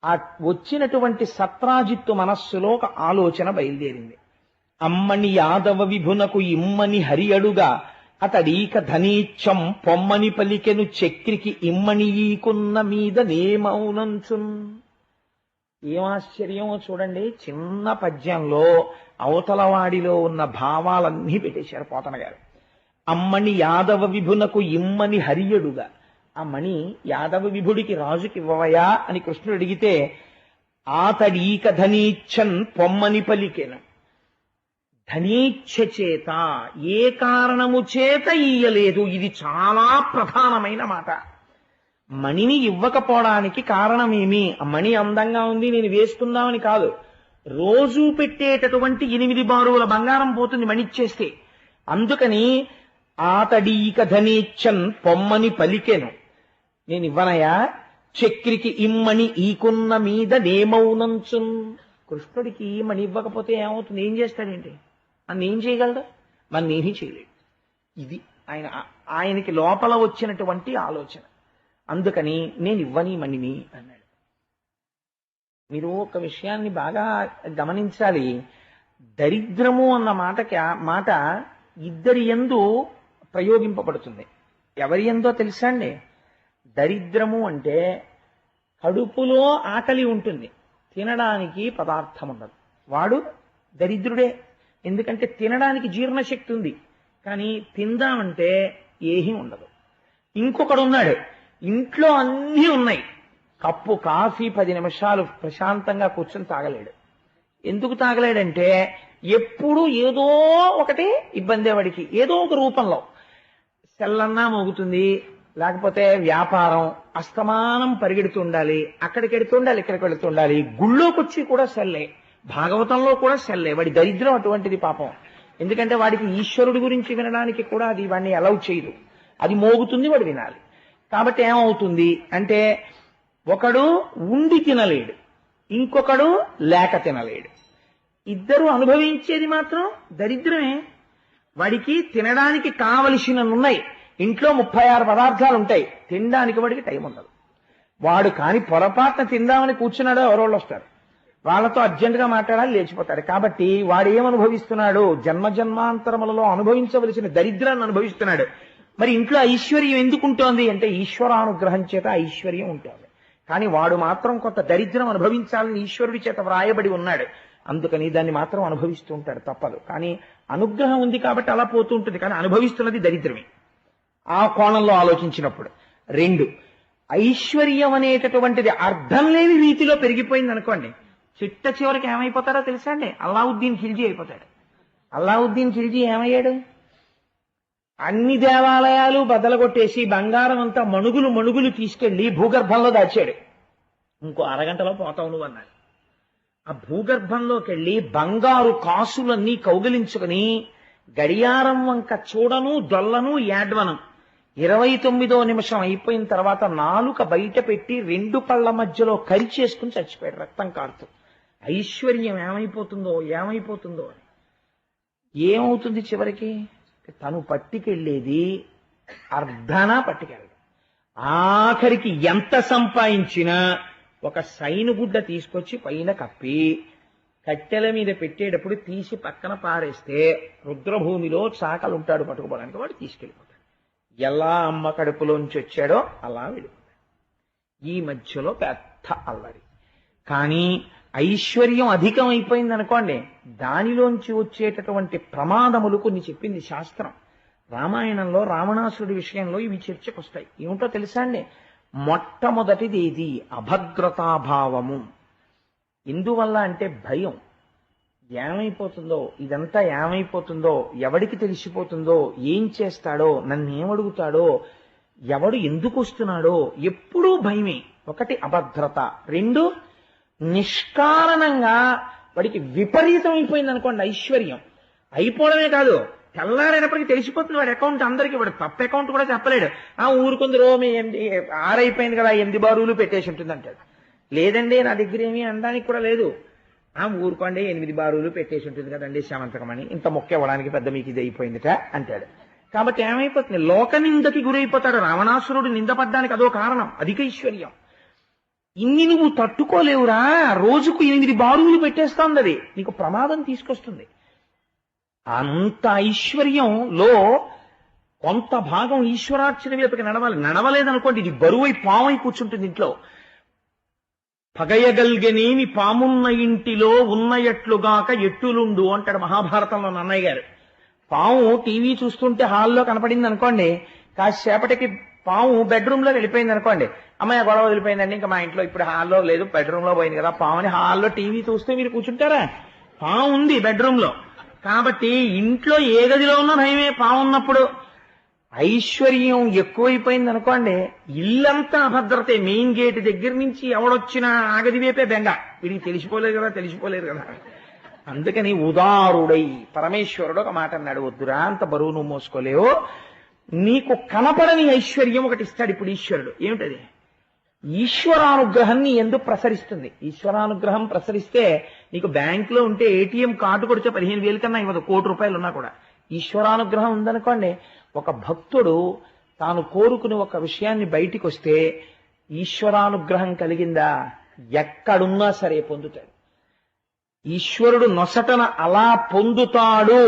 ఆ వచ్చినటువంటి సత్రాజిత్తు మనస్సులో ఒక ఆలోచన బయలుదేరింది. అమ్మని యాదవ విభునకు ఇమ్మని హరి అడుగా అతడీక ధనీచ్చం పొమ్మని పలికెను చక్రికి ఇమ్మని ఈకున్న మీద నేమౌనంచున్. ఏం ఆశ్చర్యమో చూడండి, చిన్న పద్యంలో అవతలవాడిలో ఉన్న భావాలన్నీ పెట్టేశారు పోతన గారు. అమ్మని యాదవ విభునకు ఇమ్మని హరియడుగా. ఆ మణి యాదవ విభుడికి రాజుకి ఇవ్వవయా అని కృష్ణుడు అడిగితే ఆతడీక ధనీచ్ఛన్ పొమ్మని పలికెను. ధనీచ్ఛ చేత, ఏ కారణము చేత ఇయ్యలేదు. ఇది చాలా ప్రధానమైన మాట. మణిని ఇవ్వకపోవడానికి కారణమేమి? ఆ మణి అందంగా ఉంది నేను వేసుకుందామని కాదు. రోజు పెట్టేటటువంటి 8 బారుల బంగారం పోతుంది మణిచ్చేస్తే. అందుకని ఆతడీక ధనీచ్ఛన్ పొమ్మని పలికెను. నేను ఇవ్వనయా, చక్రికి ఇమ్మని ఈకున్న మీద నేమౌనంచున్. కృష్ణుడికి మణి ఇవ్వకపోతే ఏమవుతుంది? ఏం చేస్తాడేంటి? అన్న ఏం చేయగలడు? మన ఏమీ చేయలేడు. ఇది ఆయనకి లోపల వచ్చినటువంటి ఆలోచన. అందుకని నేను ఇవ్వని మణిని అన్నాడు. మీరు ఒక విషయాన్ని బాగా గమనించాలి. దరిద్రము అన్న మాట ఇద్దరి యందు ప్రయోగింపబడుతుంది. ఎవరి యందో తెలుసా అండి? దరిద్రము అంటే కడుపులో ఆకలి ఉంటుంది, తినడానికి పదార్థం ఉండదు, వాడు దరిద్రుడే. ఎందుకంటే తినడానికి జీర్ణశక్తి ఉంది, కానీ తిందామంటే ఏమీ ఉండదు. ఇంకొకడు ఉన్నాడు, ఇంట్లో అన్నీ ఉన్నాయి, కప్పు కాఫీ 10 నిమిషాలు ప్రశాంతంగా కూర్చొని తాగలేడు. ఎందుకు తాగలేడంటే ఎప్పుడూ ఏదో ఒకటి ఇబ్బంది. వాడికి ఏదో ఒక రూపంలో సెల్లన్నా మోగుతుంది, లేకపోతే వ్యాపారం అస్తమానం పరిగెడుతూ ఉండాలి, అక్కడికి వెడుతూ ఉండాలి, ఇక్కడికి వెళుతూ ఉండాలి. గుళ్ళోకొచ్చి కూడా సెల్లే, భాగవతంలో కూడా సెల్లే. వాడి దరిద్రం అటువంటిది పాపం. ఎందుకంటే వాడికి ఈశ్వరుడి గురించి వినడానికి కూడా అది వాడిని అలౌ చేయదు. అది మోగుతుంది, వాడు వినాలి. కాబట్టి ఏమవుతుంది అంటే ఒకడు ఉండి తినలేడు, ఇంకొకడు లేక తినలేడు. ఇద్దరు అనుభవించేది మాత్రం దరిద్రమే. వాడికి తినడానికి కావలసినవి ఇంట్లో 36 పదార్థాలు ఉంటాయి, తినడానికి వాడికి టైం ఉండదు. వాడు కాని పొరపాటున తిందామని కూర్చున్నాడో ఎవరోళ్ళు వస్తారు, వాళ్ళతో అర్జెంటుగా మాట్లాడాలి, లేచిపోతాడు. కాబట్టి వాడు ఏమనుభవిస్తున్నాడు? జన్మజన్మాంతరములలో అనుభవించవలసిన దరిద్రాన్ని అనుభవిస్తున్నాడు. మరి ఇంట్లో ఐశ్వర్యం ఎందుకుంటోంది అంటే ఈశ్వరానుగ్రహం చేత ఐశ్వర్యం ఉంటుంది. కానీ వాడు మాత్రం కొంత దరిద్రం అనుభవించాలని ఈశ్వరుడి చేత వ్రాయబడి ఉన్నాడు. అందుకని దాన్ని మాత్రం అనుభవిస్తూ ఉంటాడు, తప్పదు. కానీ అనుగ్రహం ఉంది కాబట్టి అలా పోతూ ఉంటుంది, కానీ అనుభవిస్తున్నది దరిద్రమే. ఆ కోణంలో ఆలోచించినప్పుడు 2, ఐశ్వర్యం అనేటటువంటిది అర్థం లేని రీతిలో పెరిగిపోయింది అనుకోండి, చిట్ట చివరికి ఏమైపోతాడో తెలుసా అండి? అల్లావుద్దీన్ ఖిల్జీ అయిపోతాడు. అల్లావుద్దీన్ ఖిల్జీ ఏమయ్యాడు? అన్ని దేవాలయాలు బద్దలగొట్టేసి బంగారం అంతా మణుగులు తీసుకెళ్లి భూగర్భంలో దాచాడు. ఇంకో అరగంటలో పోతావు నువ్వు అన్నాడు. ఆ భూగర్భంలోకి వెళ్ళి బంగారు కాసులన్నీ కౌగిలించుకుని గడియారం వంక చూడను, దొల్లను, ఏడ్వను. 29వ నిమిషం అయిపోయిన తర్వాత నాలుక బయట పెట్టి 2 పళ్ల మధ్యలో కరిచేసుకుని చచ్చిపోయాడు రక్తం కారుతూ. ఐశ్వర్యం ఏమైపోతుందో అని. ఏమవుతుంది చివరికి? తను పట్టుకెళ్ళేది అర్ధనా పట్టుకెళ్ళదు. ఆఖరికి ఎంత సంపాదించినా ఒక సైనుగుడ్డ తీసుకొచ్చి పైన కప్పి కట్టెల మీద పెట్టేటప్పుడు తీసి పక్కన పారేస్తే రుద్రభూమిలో చాకలుంటాడు పట్టుకోవడానికి, వాడు తీసుకెళ్ళిపోతాడు. ఎలా అమ్మ కడుపులోంచి వచ్చాడో అలా వెళ్ళిపోతాడు. ఈ మధ్యలో పెద్ద అల్లరి. కానీ ఐశ్వర్యం అధికం అయిపోయింది అనుకోండి, దానిలోంచి వచ్చేటటువంటి ప్రమాదములు కొన్ని చెప్పింది శాస్త్రం. రామాయణంలో రావణాసురుడి విషయంలో ఇవి చర్చకు వస్తాయి. ఏమిటో తెలుసా అండి? మొట్టమొదటిది ఏది? అభద్రతాభావము. ఎందువల్ల అంటే భయం. ఏమైపోతుందో, ఇదంతా ఏమైపోతుందో, ఎవడికి తెలిసిపోతుందో, ఏం చేస్తాడో, నన్ను ఏమడుగుతాడో, ఎవడు ఎందుకు వస్తున్నాడో, ఎప్పుడూ భయమే. 1 అభద్రత, 2 నిష్కారణంగా వాడికి విపరీతం అయిపోయింది అనుకోండి ఐశ్వర్యం. అయిపోవడమే కాదు, తెల్లారైనప్పటికీ తెలిసిపోతుంది వాడి అకౌంట్ అందరికీ. వాడు తప్ప అకౌంట్ కూడా చెప్పలేడు. ఊరుకుందరో మీ 6 అయిపోయింది కదా 8 బారులు పెట్టేసి ఉంటుంది అంటాడు. లేదండి నా దగ్గర ఏమీ అనడానికి కూడా లేదు. ఊరుకోండి 8 బారులు పెట్టేసి ఉంటుంది కదండి శమంతకమని, ఇంత మొక్క ఇవ్వడానికి పెద్ద మీకు ఇది అయిపోయిందిట అంటాడు. కాబట్టి ఏమైపోతుంది? లోక నిందకి గురైపోతాడు. రావణాసురుడు నిందపడ్డానికి అదో కారణం, అధిక ఐశ్వర్యం. ఇన్ని నువ్వు తట్టుకోలేవురా, రోజుకు 8 బారులు పెట్టేస్తోంది, అది నీకు ప్రమాదం తీసుకొస్తుంది. అంత ఐశ్వర్యంలో కొంత భాగం ఈశ్వరార్చన వైపుకి నడవలేదనుకోండి, ఇది బరువై పావై కూర్చుంటుంది ఇంట్లో. పగయగల్గనేమి పామున్న ఇంటిలో ఉన్నయట్లుగాక ఎట్టులుండు అంటాడు మహాభారతంలో నన్నయ్య గారు. పాము టీవీ చూస్తుంటే హాల్లో కనపడింది అనుకోండి, కాసేపటికి పాము బెడ్రూమ్ లో వెళ్ళిపోయింది అనుకోండి, అమ్మాయి గొడవ వదిలిపోయిందండి, ఇంకా మా ఇంట్లో ఇప్పుడు హాల్లో లేదు బెడ్రూమ్ లో పోయింది కదా పాముని. హాల్లో టీవీ చూస్తే మీరు కూర్చుంటారా? పాము ఉంది బెడ్రూమ్ లో. కాబట్టి ఇంట్లో ఏ గదిలో ఉన్నా భయమే పాము ఉన్నప్పుడు. ఐశ్వర్యం ఎక్కువైపోయింది అనుకోండి, ఇల్లంతా అభద్రతే. మెయిన్ గేట్ దగ్గర నుంచి ఎవడొచ్చినా ఆగది వేపే బెంగ. వీడికి తెలిసిపోలేదు కదా. అందుకని ఉదారుడై పరమేశ్వరుడు ఒక మాట అన్నాడు, వద్దురా అంత బరువు నువ్వు మోసుకోలేవు, నీకు కనపడని ఐశ్వర్యం ఒకటి ఇస్తాడు ఇప్పుడు ఈశ్వరుడు. ఏమిటది? ఈశ్వరానుగ్రహం నీ ఎందుకు ప్రసరిస్తుంది. ఈశ్వరానుగ్రహం ప్రసరిస్తే నీకు బ్యాంకులో ఉంటే ఏటీఎం కార్డు కొడితే 15,000 కన్నా ఇవ్వదు, ₹1,00,00,000 ఉన్నా కూడా. ఈశ్వరానుగ్రహం ఉందనుకోండి, ఒక భక్తుడు తాను కోరుకుని ఒక విషయాన్ని బయటికి వస్తే ఈశ్వరానుగ్రహం కలిగిందా ఎక్కడున్నా సరే పొందుతాడు. ఈశ్వరుడు నొసటన అలా పొందుతాడు.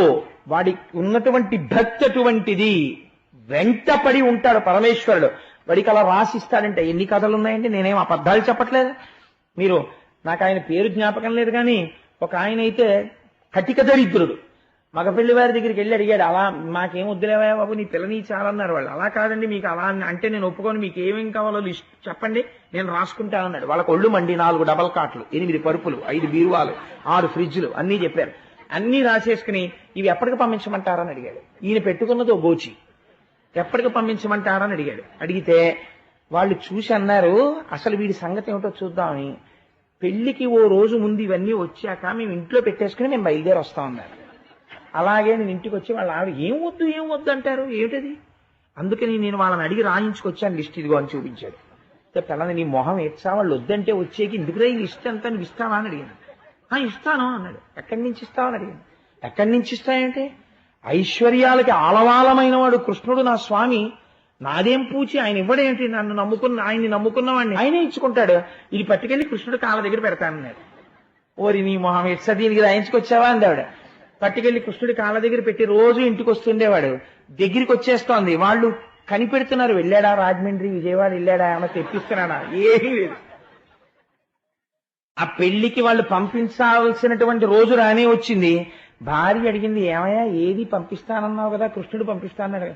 వాడికి ఉన్నటువంటి భక్తి అటువంటిది. వెంటపడి ఉంటాడు పరమేశ్వరుడు. వాడికి అలా రాసిస్తాడంటే ఎన్ని కథలు ఉన్నాయండి. నేనేం అబద్ధాలు చెప్పట్లేదు. మీరు నాకు ఆయన పేరు జ్ఞాపకం లేదు కానీ ఒక ఆయన అయితే కటిక దరిద్రుడు. మగపిల్లి వారి దగ్గరికి వెళ్ళి అడిగాడు, అలా మాకేం వద్దులేవా బాబు, నీ పిల్లని చాలన్నారు వాళ్ళు. అలా కాదండి, మీకు అలా అంటే నేను ఒప్పుకొని, మీకు ఏమేం కావాలో లిస్ట్ చెప్పండి నేను రాసుకుంటానన్నాడు. వాళ్ళకి ఒళ్ళు మండి 4 డబల్ కాట్లు, 8 పరుపులు, 5 బీరువాలు, 6 ఫ్రిడ్జ్లు అన్నీ చెప్పారు. అన్నీ రాసేసుకుని ఇవి ఎప్పటికి పంపించమంటారని అడిగాడు. ఈయన పెట్టుకున్నది ఓ గోచి. ఎప్పటికి పంపించమంటారని అడిగాడు. అడిగితే వాళ్ళు చూసి అన్నారు, అసలు వీడి సంగతి ఏమిటో చూద్దామని. పెళ్లికి ఓ రోజు ముందు ఇవన్నీ వచ్చాక మేము ఇంట్లో పెట్టేసుకుని మేము బయలుదేరి వస్తామన్నారు. అలాగే నేను ఇంటికి వచ్చి వాళ్ళ ఆవిడ ఏం వద్దు అంటారు, ఏమిటది? అందుకని నేను వాళ్ళని అడిగి రాయించుకొచ్చాను లిస్ట్, ఇదిగో అని చూపించాడు. పిల్లల్ని నీ మొహం ఎచ్చా, వాళ్ళు వద్దంటే వచ్చేకి ఎందుకురా ఈ లిస్ట్ అంతా నువ్వు ఇస్తావా అని అడిగాను. ఇస్తాను అన్నాడు. ఎక్కడి నుంచి ఇస్తావని అడిగాను. ఎక్కడి నుంచి ఇస్తాయంటే, ఐశ్వర్యాలకి ఆలవాలమైన వాడు కృష్ణుడు నా స్వామి, నాదేం పూచి ఆయన ఇవ్వడేంటి, ఆయన్ని నమ్ముకున్నవాడిని ఆయనే ఇచ్చుకుంటాడు, ఇది పట్టుకెళ్ళి కృష్ణుడు కాళ్ళ దగ్గర పెడతానన్నాడు. ఓరి నీ మొహం ఎచ్చా దీనికి రాయించుకొచ్చావా అందావిడ. పట్టుకెళ్ళి కృష్ణుడి కాళ్ళ దగ్గర పెట్టి రోజు ఇంటికి వస్తుండేవాడు. దగ్గరికి వచ్చేస్తోంది, వాళ్ళు కనిపెడుతున్నారు, వెళ్ళాడా రాజమండ్రి విజయవాడ వెళ్ళాడా, ఏమన్నా తెప్పిస్తున్నాడా, ఏమీ లేదు. ఆ పెళ్లికి వాళ్ళు పంపించాల్సినటువంటి రోజు రానే వచ్చింది. భార్య అడిగింది, ఏమయ్యా ఏది పంపిస్తానన్నావు కదా, కృష్ణుడు పంపిస్తానన్నాడు.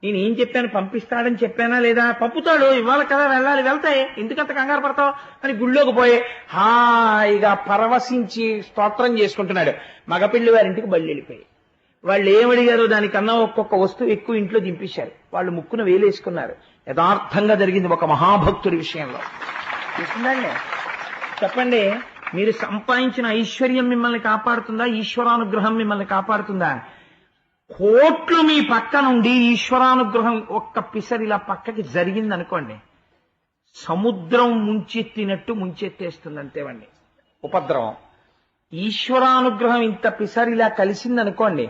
నేనేం చెప్పాను, పంపిస్తాడని చెప్పానా లేదా? పంపుతాడు, ఇవాళ కదా వెళ్ళాలి, వెళ్తాయి, ఎందుకంత కంగారు పడతావు అని గుళ్ళోకి పోయి హాయిగా పరవశించి స్తోత్రం చేసుకుంటున్నాడు. మగపిల్లి వారింటికి బళ్ళు వెళ్ళిపోయి వాళ్ళు ఏమడిగారో దానికన్నా ఒక్కొక్క వస్తువు ఎక్కువ ఇంట్లో దింపేశారు. వాళ్ళు ముక్కున వేలేసుకున్నారు. యథార్థంగా జరిగింది ఒక మహాభక్తుడి విషయంలో. చూసిందండి, చెప్పండి, మీరు సంపాదించిన ఐశ్వర్యం మిమ్మల్ని కాపాడుతుందా, ఈశ్వరానుగ్రహం మిమ్మల్ని కాపాడుతుందా? కోట్లు మీ పక్క నుండి ఈశ్వరానుగ్రహం ఒక్క పిసరిలా పక్కకి జరిగిందనుకోండి, సముద్రం ముంచెత్తినట్టు ముంచెత్తేస్తుంది అంతేవండి ఉపద్రవం. ఈశ్వరానుగ్రహం ఇంత పిసరిలా కలిసిందనుకోండి,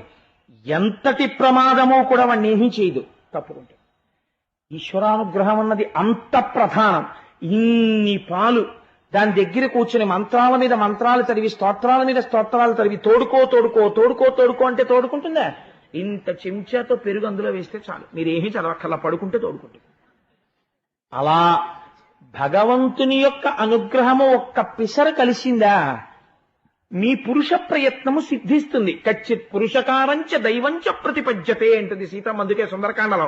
ఎంతటి ప్రమాదమో కూడా వాడిని ఏమీ చేయదు తప్పుకుంటే. ఈశ్వరానుగ్రహం అన్నది అంత ప్రధానం. ఇన్ని పాలు దాని దగ్గర కూర్చుని మంత్రాల మీద మంత్రాలు చదివి, స్తోత్రాల మీద స్తోత్రాలు చదివి, తోడుకో అంటే తోడుకుంటుందా? ఇంత చెంచాతో పెరుగు అందులో వేస్తే చాలు, మీరేమీ చదవక్కర్లా, పడుకుంటే తోడుకుంటుంది. అలా భగవంతుని యొక్క అనుగ్రహము ఒక్క పిసర కలిసిందా, మీ పురుష ప్రయత్నము సిద్ధిస్తుంది. కచ్చిత్ పురుషకారంచ దైవంచ ప్రతిపద్యతే అంటుంది సీతమ్మ. అందుకే సుందరకాండలో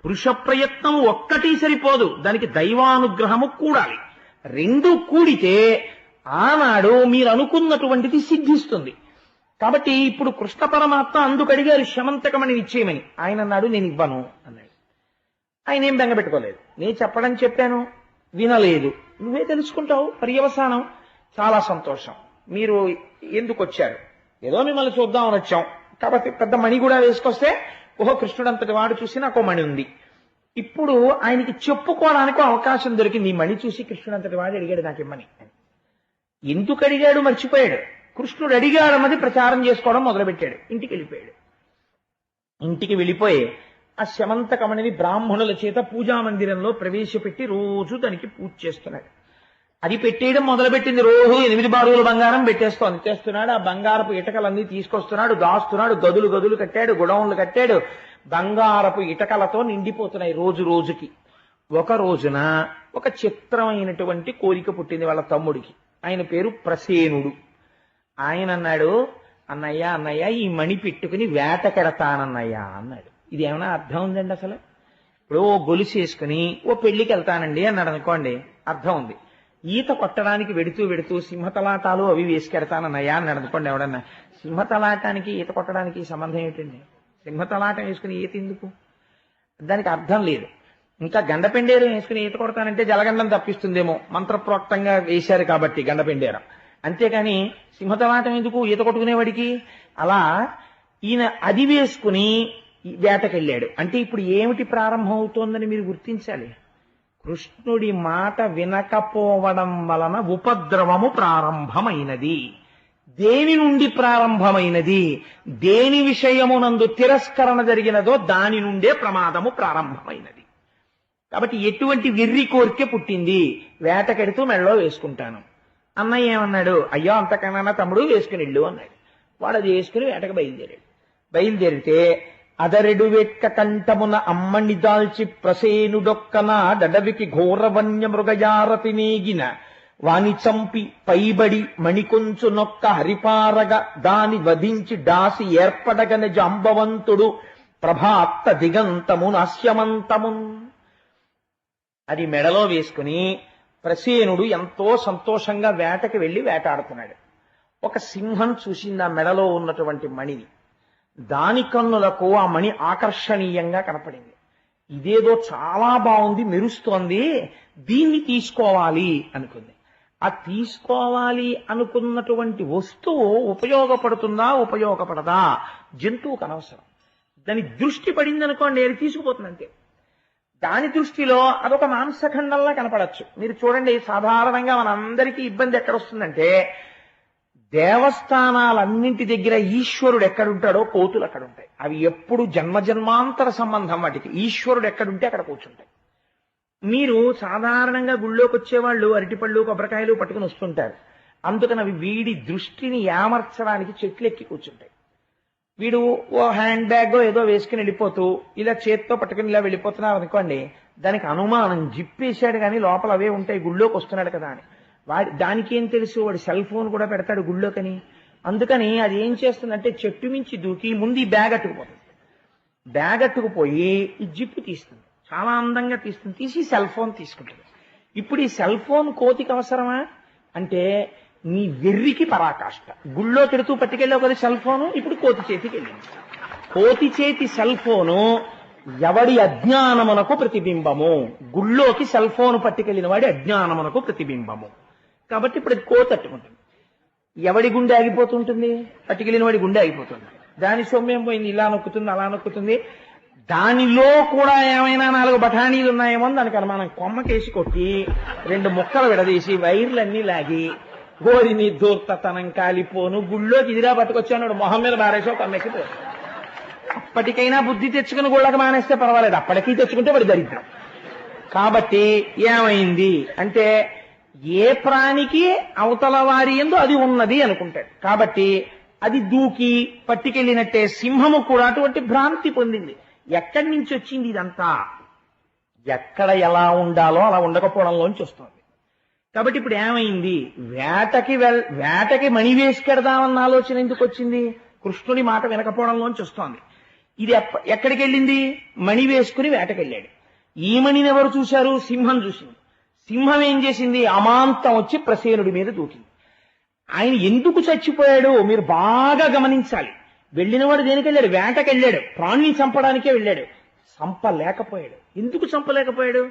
పురుష ప్రయత్నం ఒక్కటి సరిపోదు, దానికి దైవానుగ్రహము కూడాలి. రెండు కూడితే ఆనాడు మీరు అనుకున్నటువంటిది సిద్ధిస్తుంది. కాబట్టి ఇప్పుడు కృష్ణ పరమాత్మ అందుకు అడిగారు శమంతకమని ఇచ్చేయమని. ఆయన అన్నాడు, నేను ఇవ్వను అన్నాడు. ఆయన ఏం బెంగపెట్టుకోలేదు. నేను చెప్పాను, వినలేదు, నువ్వే తెలుసుకుంటావు పర్యవసానం. చాలా సంతోషం, మీరు ఎందుకు వచ్చారు? ఏదో మిమ్మల్ని చూద్దామని వచ్చాం, కాబట్టి పెద్ద మణి కూడా వేసుకొస్తే, ఓహో కృష్ణుడు అంతటి వాడు చూసి నాకు మణి ఉంది. ఇప్పుడు ఆయనకి చెప్పుకోవడానికి అవకాశం దొరికింది. ఈ మణి చూసి కృష్ణుడు అంతటి వాడు అడిగాడు నాకు ఇమ్మని. ఎందుకు అడిగాడు మర్చిపోయాడు. కృష్ణుడు అడిగాడన్నది ప్రచారం చేసుకోవడం మొదలుపెట్టాడు. ఇంటికి వెళ్ళిపోయాడు. ఇంటికి వెళ్ళిపోయి ఆ శమంతకమణిని బ్రాహ్మణుల చేత పూజా మందిరంలో ప్రవేశపెట్టి రోజు దానికి పూజ చేస్తున్నాడు. అది పెట్టేయడం మొదలుపెట్టింది. రోజు 8 బారుల బంగారం తెస్తున్నాడు. ఆ బంగారపు ఇటకలన్నీ తీసుకొస్తున్నాడు, దాస్తున్నాడు. గదులు కట్టాడు, గుడౌన్లు కట్టాడు. బంగారపు ఇటకలతో నిండిపోతున్నాయి రోజు రోజుకి. ఒక రోజున ఒక చిత్రమైనటువంటి కోరిక పుట్టింది వాళ్ళ తమ్ముడికి. ఆయన పేరు ప్రసేనుడు. ఆయన అన్నాడు, అన్నయ్య అన్నయ్య ఈ మణి పెట్టుకుని వేటకెడతానన్నయ్య అన్నాడు. ఇది ఏమైనా అర్థం ఉందండి అసలు? ఇప్పుడు ఓ గొలుసు వేసుకుని ఓ పెళ్లికి వెళ్తానండి అన్నాడు అనుకోండి, అర్థం ఉంది. ఈత కొట్టడానికి వెడుతూ వెడుతూ సింహతలాటాలు అవి వేసుకెడతానన్నయ్యా అన్నాడు అనుకోండి ఎవడన్నా. సింహతలాటానికి ఈత కొట్టడానికి సంబంధం ఏమిటండి? సింహతలాటం వేసుకుని ఈత ఎందుకు? దానికి అర్థం లేదు. ఇంకా గండపెండేరం వేసుకుని ఈత కొడతానంటే జలగండం తప్పిస్తుందేమో, మంత్రప్రోక్తంగా వేశారు కాబట్టి గండపెండేరం. అంతేకాని సింహతలాటం ఎందుకు ఈత కొట్టుకునేవాడికి? అలా ఈయన అది వేసుకుని వేటకెళ్ళాడు. అంటే ఇప్పుడు ఏమిటి ప్రారంభం అవుతోందని మీరు గుర్తించాలి. కృష్ణుడి మాట వినకపోవడం వలన ఉపద్రవము ప్రారంభమైనది. దేని నుండి ప్రారంభమైనది? దేని విషయమునందు తిరస్కరణ జరిగినదో దాని నుండే ప్రమాదము ప్రారంభమైనది. కాబట్టి ఎటువంటి వెర్రి కోరిక పుట్టింది? వేటకెడుతూ మెడలో వేసుకుంటాను. అన్నయ్య ఏమన్నాడు? అయ్యో అంతకన్నా తమ్ముడు వేసుకుని వెళ్ళు అన్నాడు. వాడు అది వేసుకుని వేటకు బయలుదేరాడు. బయలుదేరితే అదరెడు వెట్క కంఠమున అమ్మని దాల్చి ప్రసేనుడొక్కన డడవికి ఘోరవన్య మృగయారతి నేగిన వాని చంపి పైబడి మణికొంచు నొక్క హరిపారగ దాని వధించి డాసి ఏర్పడగన జాంబవంతుడు ప్రభాత్త దిగంతము నాస్యమంతమున్. అది మెడలో వేసుకుని ప్రసేనుడు ఎంతో సంతోషంగా వేటకి వెళ్లి వేటాడుతున్నాడు. ఒక సింహం చూసింది ఆ మెడలో ఉన్నటువంటి మణిని. దాని కన్నులకు ఆ మణి ఆకర్షణీయంగా కనపడింది. ఇదేదో చాలా బాగుంది, మెరుస్తోంది, దీన్ని తీసుకోవాలి అనుకుంది. ఆ తీసుకోవాలి అనుకున్నటువంటి వస్తువు ఉపయోగపడుతుందా ఉపయోగపడదా జంతువుకు అనవసరం. దాని దృష్టి పడింది అనుకోండి, అది తీసుకుపోతుంది అంతే. దాని దృష్టిలో అదొక మాంసఖండంలా కనపడచ్చు. మీరు చూడండి, సాధారణంగా మనందరికీ ఇబ్బంది ఎక్కడొస్తుందంటే, దేవస్థానాలన్నింటి దగ్గర ఈశ్వరుడు ఎక్కడుంటాడో కోతులు అక్కడ ఉంటాయి. అవి ఎప్పుడు జన్మజన్మాంతర సంబంధం వాటికి. ఈశ్వరుడు ఎక్కడుంటే అక్కడ కూర్చుంటాయి. మీరు సాధారణంగా గుళ్ళోకి వచ్చేవాళ్ళు అరటిపళ్ళు కొబ్బరికాయలు పట్టుకుని వస్తుంటారు. అందుకని అవి వీడి దృష్టిని ఏమర్చడానికి చెట్లు ఎక్కి కూర్చుంటాయి. వీడు ఓ హ్యాండ్ బ్యాగ్ ఏదో వేసుకుని వెళ్ళిపోతూ ఇలా చేత్తో పట్టుకుని ఇలా వెళ్ళిపోతున్నారు అనుకోండి, దానికి అనుమానం జిప్పేశాడు కానీ లోపల అవే ఉంటాయి, గుళ్ళోకి వస్తున్నాడు కదా అని. దానికి ఏం తెలుసు, వాడు సెల్ ఫోన్ కూడా పెడతాడు గుళ్ళోకని. అందుకని అది ఏం చేస్తుందంటే చెట్టు మించి దూకి ముందు ఈ బ్యాగ్ అట్టుకుపోతుంది. బ్యాగ్ అట్టుకుపోయి ఈ జిప్పు తీస్తుంది, చాలా అందంగా తీస్తుంది, తీసి సెల్ ఫోన్ తీసుకుంటుంది. ఇప్పుడు ఈ సెల్ ఫోన్ కోతికి అవసరమా అంటే నీ వెర్రికి పరాకాష్ట. గుళ్ళో తిడుతూ పట్టుకెళ్ళావు కదా సెల్ ఫోను, ఇప్పుడు కోతి చేతికి వెళ్ళింది. కోతి చేతి సెల్ ఫోను ఎవడి అజ్ఞానమునకు ప్రతిబింబము. గుళ్ళోకి సెల్ ఫోన్ పట్టుకెళ్ళిన వాడి అజ్ఞానమునకు ప్రతిబింబము. కాబట్టి ఇప్పుడు అది కోతి అట్టుకుంటుంది. ఎవడి గుండె ఆగిపోతుంటుంది? పట్టుకెళ్ళిన వాడి గుండె ఆగిపోతుంది. దాని సొమ్మేం పోయింది, ఇలా నొక్కుతుంది అలా నొక్కుతుంది. దానిలో కూడా ఏమైనా 4 బఠానీలు ఉన్నాయేమో దానికి అనుమానం. కొమ్మకేసి కొట్టి 2 ముక్కలు విడదీసి వైర్లన్నీ లాగి గోరిని దూర్తతనం కాలిపోను గుళ్ళోకి ఇదిరా పట్టుకొచ్చాడు, మొహం మీద బారేసో కమ్మెక్కిపో. అప్పటికైనా బుద్ధి తెచ్చుకుని గుళ్ళకి మానేస్తే పర్వాలేదు, అప్పటికీ తెచ్చుకుంటే వాడి దరిద్రం. కాబట్టి ఏమైంది అంటే ఏ ప్రాణికి అవతల వారి యందు అది ఉన్నది అనుకుంటాడు. కాబట్టి అది దూకి పట్టుకెళ్ళినట్టే సింహము కూడా అటువంటి భ్రాంతి పొందింది. ఎక్కడి నుంచి వచ్చింది ఇదంతా? ఎక్కడ ఎలా ఉండాలో అలా ఉండకపోవడంలోంచి వస్తుంది. కాబట్టి ఇప్పుడు ఏమైంది? వేటకి మణి వేసుకెడదామన్న ఆలోచన ఎందుకు వచ్చింది? కృష్ణుడి మాట వినకపోవడంలోంచి వస్తోంది. ఇది ఎక్కడికి వెళ్ళింది? మణి వేసుకుని వేటకెళ్ళాడు. ఈ మణిని ఎవరు చూశారు? సింహం చూసింది. సింహం ఏం చేసింది? అమాంతం వచ్చి ప్రసేనుడి మీద దూకింది. ఆయన ఎందుకు చచ్చిపోయాడు మీరు బాగా గమనించాలి. వెళ్ళినవాడు దేనికి వెళ్ళాడు? వేటకెళ్ళాడు, ప్రాణిని చంపడానికే వెళ్ళాడు. చంపలేకపోయాడు. ఎందుకు చంపలేకపోయాడు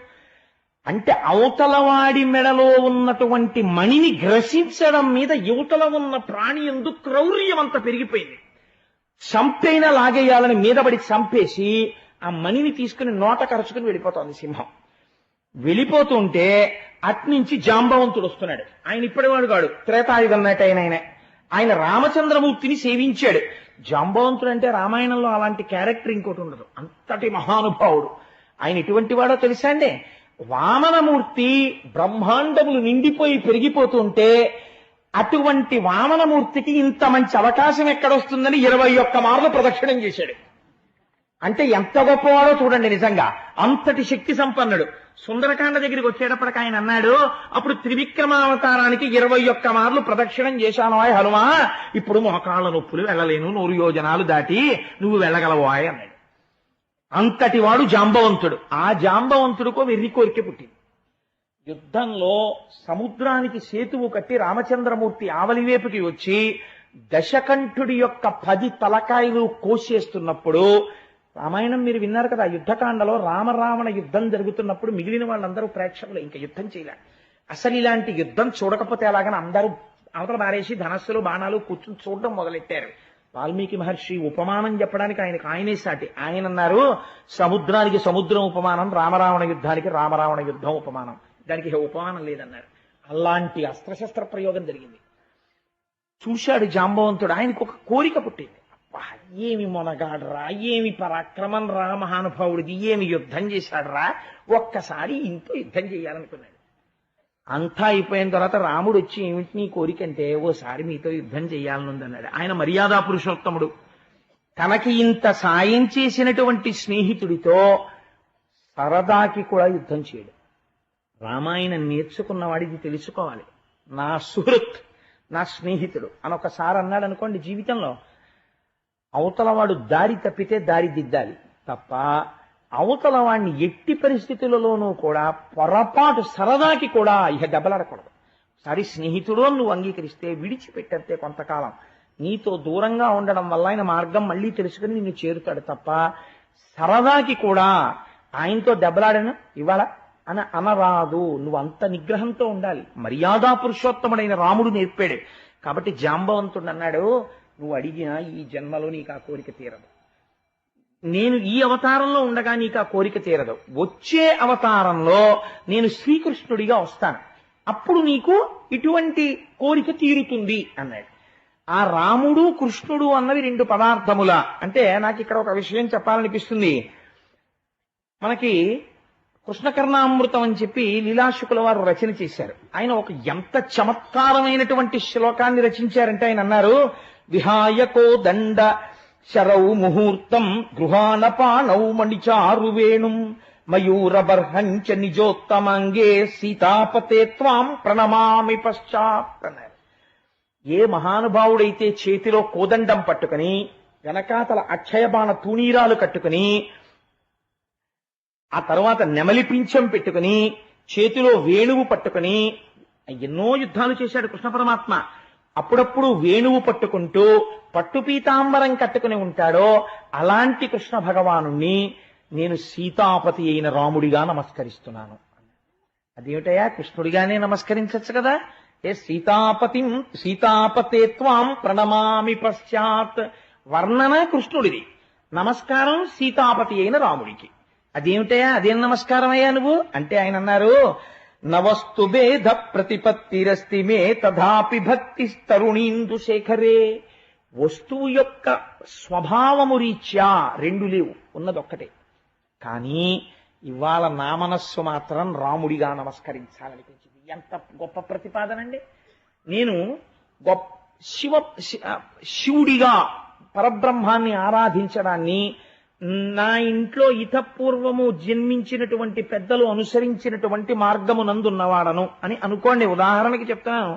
అంటే అవతలవాడి మెడలో ఉన్నటువంటి మణిని గ్రసించడం మీద యువతల ఉన్న ప్రాణి యందు క్రౌర్యం అంత పెరిగిపోయింది. చంపైనా లాగేయాలని మీదపడి చంపేసి ఆ మణిని తీసుకుని నోట కరుచుకుని వెళ్ళిపోతోంది సింహం. వెళ్ళిపోతుంటే అట్నుంచి జాంబవంతుడు వస్తున్నాడు. ఆయన ఇప్పటివాడు కాడు, త్రేతాయుగం నాటి ఆయన రామచంద్రమూర్తిని సేవించాడు. జాంబవంతుడు అంటే రామాయణంలో అలాంటి క్యారెక్టర్ ఇంకోటి ఉండదు, అంతటి మహానుభావుడు. ఆయన ఎటువంటి వాడో తెలుసా అండి? వామనమూర్తి బ్రహ్మాండములు నిండిపోయి పెరిగిపోతుంటే అటువంటి వామనమూర్తికి ఇంత మంచి అవకాశం ఎక్కడొస్తుందని 21 మార్లు ప్రదక్షిణం చేశాడు. అంటే ఎంత గొప్పవాడో చూడండి. నిజంగా అంతటి శక్తి సంపన్నుడు. సుందరకాండ దగ్గరికి వచ్చేటప్పటికి ఆయన అన్నాడు, అప్పుడు త్రివిక్రమావతారానికి 21 మార్లు ప్రదక్షిణం చేశాను ఆయ్ హనుమా, ఇప్పుడు మోకాళ్ళ నొప్పులు వెళ్ళలేను, 100 యోజనాలు దాటి నువ్వు వెళ్ళగలవాయ్ అన్నాడు. అంతటి వాడు జాంబవంతుడు. ఆ జాంబవంతుడికో వెర్రి కోరిక పుట్టింది. యుద్ధంలో సముద్రానికి సేతువు కట్టి రామచంద్రమూర్తి ఆవలివేపుకి వచ్చి దశకంఠుడి యొక్క 10 తలకాయలు కోసేస్తున్నప్పుడు, రామాయణం మీరు విన్నారు కదా, యుద్ధకాండలో రామరావణ యుద్ధం జరుగుతున్నప్పుడు మిగిలిన వాళ్ళందరూ ప్రేక్షకులు, ఇంకా యుద్ధం చేయలే. అసలు ఇలాంటి యుద్ధం చూడకపోతే ఎలాగని అందరూ అవతల బారేసి ధనస్సులు బాణాలు కూర్చుని చూడడం మొదలెట్టారు. వాల్మీకి మహర్షి ఉపమానం చెప్పడానికి ఆయనే సాటి. ఆయన అన్నారు, సముద్రానికి సముద్రం ఉపమానం, రామరావణ యుద్ధానికి రామరావణ యుద్ధం ఉపమానం, దానికి ఉపమానం లేదన్నారు. అలాంటి అస్త్రశస్త్ర ప్రయోగం జరిగింది. చూశాడు జాంబవంతుడు. ఆయనకు ఒక కోరిక పుట్టింది. అబ్బా, ఏమి మొనగాడరా, ఏమి పరాక్రమం రా మహానుభావుడిది, ఏమి యుద్ధం చేశాడరా, ఒక్కసారి ఇంతో యుద్ధం చేయాలనుకున్నాడు. అంతా అయిపోయిన తర్వాత రాముడు వచ్చి, ఏమిటి నీ కోరిక అంటే, ఓసారి మీతో యుద్ధం చేయాలనుందన్నాడు. ఆయన మర్యాదా పురుషోత్తముడు. తనకి ఇంత సాయం చేసినటువంటి స్నేహితుడితో సరదాకి కూడా యుద్ధం చేయడు. రామాయణం నేర్చుకున్నవాడిది తెలుసుకోవాలి. నా సుహృత్, నా స్నేహితుడు అని ఒకసారి అన్నాడు అనుకోండి, జీవితంలో అవతల వాడు దారి తప్పితే దారి దిద్దాలి తప్ప, అవతల వాడిని ఎట్టి పరిస్థితులలోనూ కూడా పొరపాటు సరదాకి కూడా ఇక దెబ్బలాడకూడదు. సరి స్నేహితుడు నువ్వు అంగీకరిస్తే విడిచిపెట్టేస్తే కొంతకాలం నీతో దూరంగా ఉండడం వల్ల ఆయన మార్గం మళ్ళీ తెలుసుకుని నిన్ను చేరుతాడు తప్ప, సరదాకి కూడా ఆయనతో దెబ్బలాడను ఇవాళ అని అనరాదు. నువ్వు అంత నిగ్రహంతో ఉండాలి. మర్యాదా పురుషోత్తముడైన రాముడు నేర్పాడు. కాబట్టి జాంబవంతుడు అన్నాడు, నువ్వు అడిగినా ఈ జన్మలో నీకు ఆ కోరిక తీరదు. నేను ఈ అవతారంలో ఉండగా నీకు ఆ కోరిక తీరదు. వచ్చే అవతారంలో నేను శ్రీకృష్ణుడిగా వస్తాను, అప్పుడు నీకు ఇటువంటి కోరిక తీరుతుంది అన్నాడు. ఆ రాముడు కృష్ణుడు అన్నవి 2 పదార్థముల. అంటే నాకు ఇక్కడ ఒక విషయం చెప్పాలనిపిస్తుంది. మనకి కృష్ణకర్ణామృతం అని చెప్పి లీలాశుకుల వారు రచన చేశారు. ఆయన ఒక ఎంత చమత్కారమైనటువంటి శ్లోకాన్ని రచించారంటే, ఆయన అన్నారు, విహాయకో దండ శరౌ ముహూర్తం గృహానపాణౌ మణిచారు వేణుం మయూరబర్హంచ నిజోత్తమాంగే సీతాపతే త్వాం ప్రణమామి పశ్చాత్ అన్నారు. ఏ మహానుభావుడైతే చేతిలో కోదండం పట్టుకుని వెనకాతల అక్షయబాణ తూణీరాలు కట్టుకుని ఆ తర్వాత నెమలి పింఛం పెట్టుకుని చేతిలో వేణువు పట్టుకుని ఎన్నో యుద్ధాలు చేశాడు కృష్ణ పరమాత్మ. అప్పుడప్పుడు వేణువు పట్టుకుంటూ పట్టు పీతాంబరం కట్టుకుని ఉంటాడో అలాంటి కృష్ణ భగవానుణ్ణి నేను సీతాపతి అయిన రాముడిగా నమస్కరిస్తున్నాను. అదేమిటయా, కృష్ణుడిగానే నమస్కరించచ్చు కదా. సీతాపతే త్వాం ప్రణమామి పశ్చాత్ వర్ణన కృష్ణుడిది, నమస్కారం సీతాపతి అయిన రాముడికి. అదేమిటయా, అదేం నమస్కారం అయ్యా నువ్వు అంటే, ఆయన అన్నారు, నవస్తు భేద ప్రతిపత్తిరస్తి మే తథాపి భక్తి తరుణీందు శేఖరే. వస్తువు యొక్క స్వభావము రీత్యా 2 లేవు, ఉన్నదొక్కటే. కానీ ఇవాళ నా మనస్సు మాత్రం రాముడిగా నమస్కరించాలనిపించింది. ఎంత గొప్ప ప్రతిపాదనండి. నేను శివుడిగా పరబ్రహ్మాన్ని ఆరాధించడాన్ని నా ఇంట్లో ఇతపూర్వము జన్మించినటువంటి పెద్దలు అనుసరించినటువంటి మార్గమునందున్నవాడను అని అనుకోండి. ఉదాహరణకి చెప్తాను.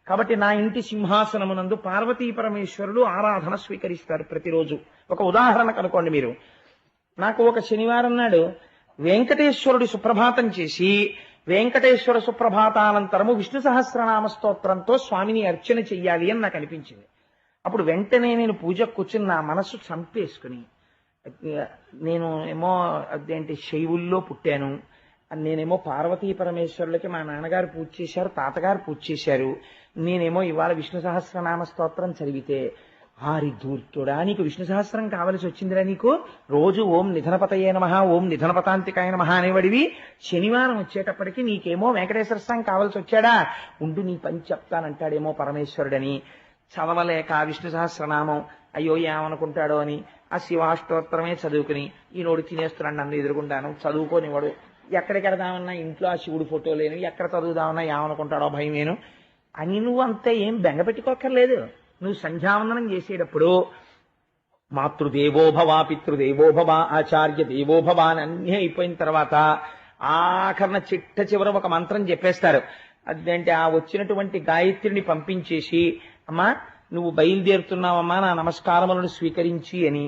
కాబట్టి నా ఇంటి సింహాసనమునందు పార్వతీ పరమేశ్వరులు ఆరాధన స్వీకరిస్తారు ప్రతిరోజు. ఒక ఉదాహరణకు అనుకోండి మీరు, నాకు ఒక శనివారం నాడు వెంకటేశ్వరుడి సుప్రభాతం చేసి వెంకటేశ్వర సుప్రభాతానంతరము విష్ణు సహస్రనామ స్తోత్రంతో స్వామిని అర్చన చెయ్యాలి అని నాకు అనిపించింది. అప్పుడు వెంటనే నేను పూజకు కూర్చుని నా మనస్సు చంపేసుకుని, నేను ఏమో అదేంటి శైవుల్లో పుట్టాను, నేనేమో పార్వతీ పరమేశ్వరులకి మా నాన్నగారు పూజ చేశారు, తాతగారు పూజ చేశారు, నేనేమో ఇవాళ విష్ణు సహస్రనామ స్తోత్రం చదివితే, ఆరి దూర్తుడా నీకు విష్ణు సహస్రం కావలసి వచ్చిందిరా, నీకు రోజు ఓం నిధనపతయే నమః ఓం నిధనపతాంతికాయ నమః అనేవాడివి, శనివారం వచ్చేటప్పటికి నీకేమో వెంకటేశ్వర స్వామి కావలసి వచ్చాడా, ఉండు నీ పని చెప్తానంటాడేమో పరమేశ్వరుడని చదవలేక విష్ణు సహస్రనామం అయ్యో ఏమనుకుంటాడో అని ఆ శివాష్టోత్తరమే చదువుకుని, ఈనోడు తినేస్తున్నాడు నన్ను ఎదురుకుంటాను, చదువుకోనివాడు, ఎక్కడికి వెడదామన్నా ఇంట్లో ఆ శివుడు ఫోటో లేను, ఎక్కడ చదువుదామన్నా ఏమనుకుంటాడో భయమేను అని నువ్వు అంతే ఏం బెంగ పెట్టుకోక్కర్లేదు. నువ్వు సంధ్యావందనం చేసేటప్పుడు మాతృదేవోభవ పితృదేవోభవ ఆచార్య దేవోభవ అని అన్నీ అయిపోయిన తర్వాత ఆఖరణ చిట్ట చివర ఒక మంత్రం చెప్పేస్తారు. అదేంటే ఆ వచ్చినటువంటి గాయత్రిని పంపించేసి, అమ్మా నువ్వు బయలుదేరుతున్నావమ్మా, నా నమస్కారములను స్వీకరించి అని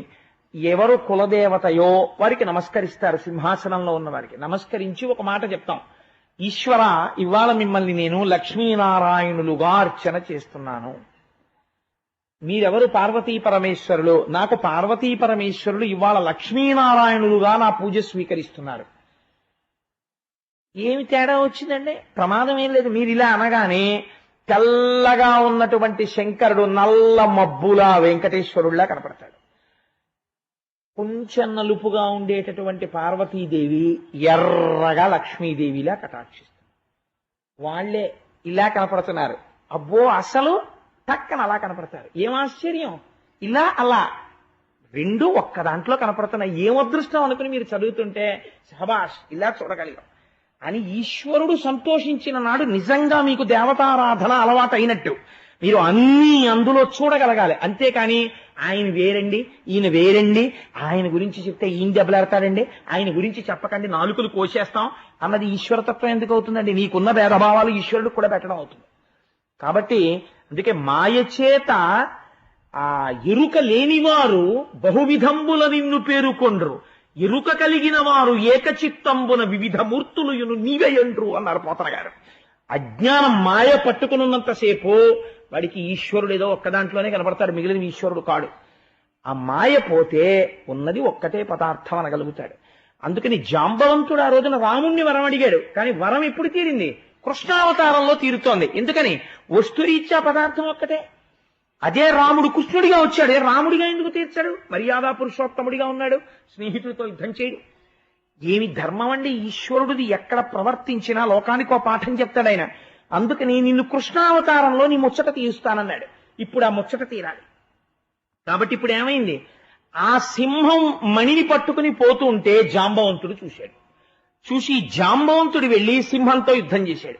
ఎవరు కులదేవతయో వారికి నమస్కరిస్తారు. సింహాసనంలో ఉన్న వారికి నమస్కరించి ఒక మాట చెప్తాం, ఈశ్వర ఇవాళ మిమ్మల్ని నేను లక్ష్మీనారాయణులుగా అర్చన చేస్తున్నాను. మీరెవరు పార్వతీ పరమేశ్వరులు, నాకు పార్వతీ పరమేశ్వరులు ఇవాళ లక్ష్మీనారాయణులుగా నా పూజ స్వీకరిస్తున్నారు. ఏమి తేడా వచ్చిందండి? ప్రమాదం ఏం లేదు. మీరు ఇలా అనగానే తెల్లగా ఉన్నటువంటి శంకరుడు నల్ల మబ్బులా వెంకటేశ్వరుడిలా కనపడతాడు. కొంచెం నలుపుగా ఉండేటటువంటి పార్వతీదేవి ఎర్రగా లక్ష్మీదేవిలా కటాక్షిస్తారు. వాళ్లే ఇలా కనపడుతున్నారు. అబ్బో అసలు టక్కన అలా కనపడతారు. ఏం ఆశ్చర్యం! ఇలా అలా రెండు ఒక్క దాంట్లో కనపడుతున్నాయి. ఏం అదృష్టం అనుకుని మీరు చదువుతుంటే శభాష్ ఇలా చూడగలిగాం అని ఈశ్వరుడు సంతోషించిన నాడు నిజంగా మీకు దేవతారాధన అలవాటు అయినట్టు. మీరు అన్నీ అందులో చూడగలగాలి. అంతేకాని ఆయన వేరండి, ఈయన వేరండి, ఆయన గురించి చెప్తే ఈయన దెబ్బలాడతాడండి, ఆయన గురించి చెప్పకండి నాలుకలు కోసేస్తాం అన్నది ఈశ్వరతత్వం ఎందుకు అవుతుందండి? నీకున్న భేదభావాలు ఈశ్వరుడికి కూడా పెట్టడం అవుతుంది. కాబట్టి అందుకే మాయ చేత ఆ ఎరుక లేనివారు బహువిధంబుల నిన్ను పేరుకొండ్రు, ఎరుక కలిగిన వారు ఏకచిత్తంబున వివిధ మూర్తులు నీవయండ్రు అన్నారు పోతన గారు. అజ్ఞానం మాయ పట్టుకున్నంతసేపు వాడికి ఈశ్వరుడు ఏదో ఒక్క దాంట్లోనే కనబడతాడు, మిగిలిన ఈశ్వరుడు కాడు. ఆ మాయ పోతే ఉన్నది ఒక్కటే పదార్థం అనగలుగుతాడు. అందుకని జాంబవంతుడు ఆ రోజున రాముణ్ణి వరం అడిగాడు. కానీ వరం ఎప్పుడు తీరింది? కృష్ణావతారంలో తీరుతోంది. ఎందుకని? వస్తురీత్యా పదార్థం ఒక్కటే. అదే రాముడు కృష్ణుడిగా వచ్చాడు. రాముడిగా ఎందుకు తీర్చాడు? మర్యాద పురుషోత్తముడిగా ఉన్నాడు, స్నేహితుడితో యుద్ధం చేయడు. ఏమి ధర్మం అండి ఈశ్వరుడిది! ఎక్కడ ప్రవర్తించినా లోకానికి ఒక పాఠం చెప్తాడు ఆయన. అందుకని నిన్ను కృష్ణావతారంలో నీ ముచ్చట తీరుస్తానన్నాడు. ఇప్పుడు ఆ ముచ్చట తీరాలి. కాబట్టి ఇప్పుడు ఏమైంది? ఆ సింహం మణిని పట్టుకుని పోతుంటే జాంబవంతుడు చూశాడు. చూసి జాంబవంతుడు వెళ్లి సింహంతో యుద్ధం చేశాడు.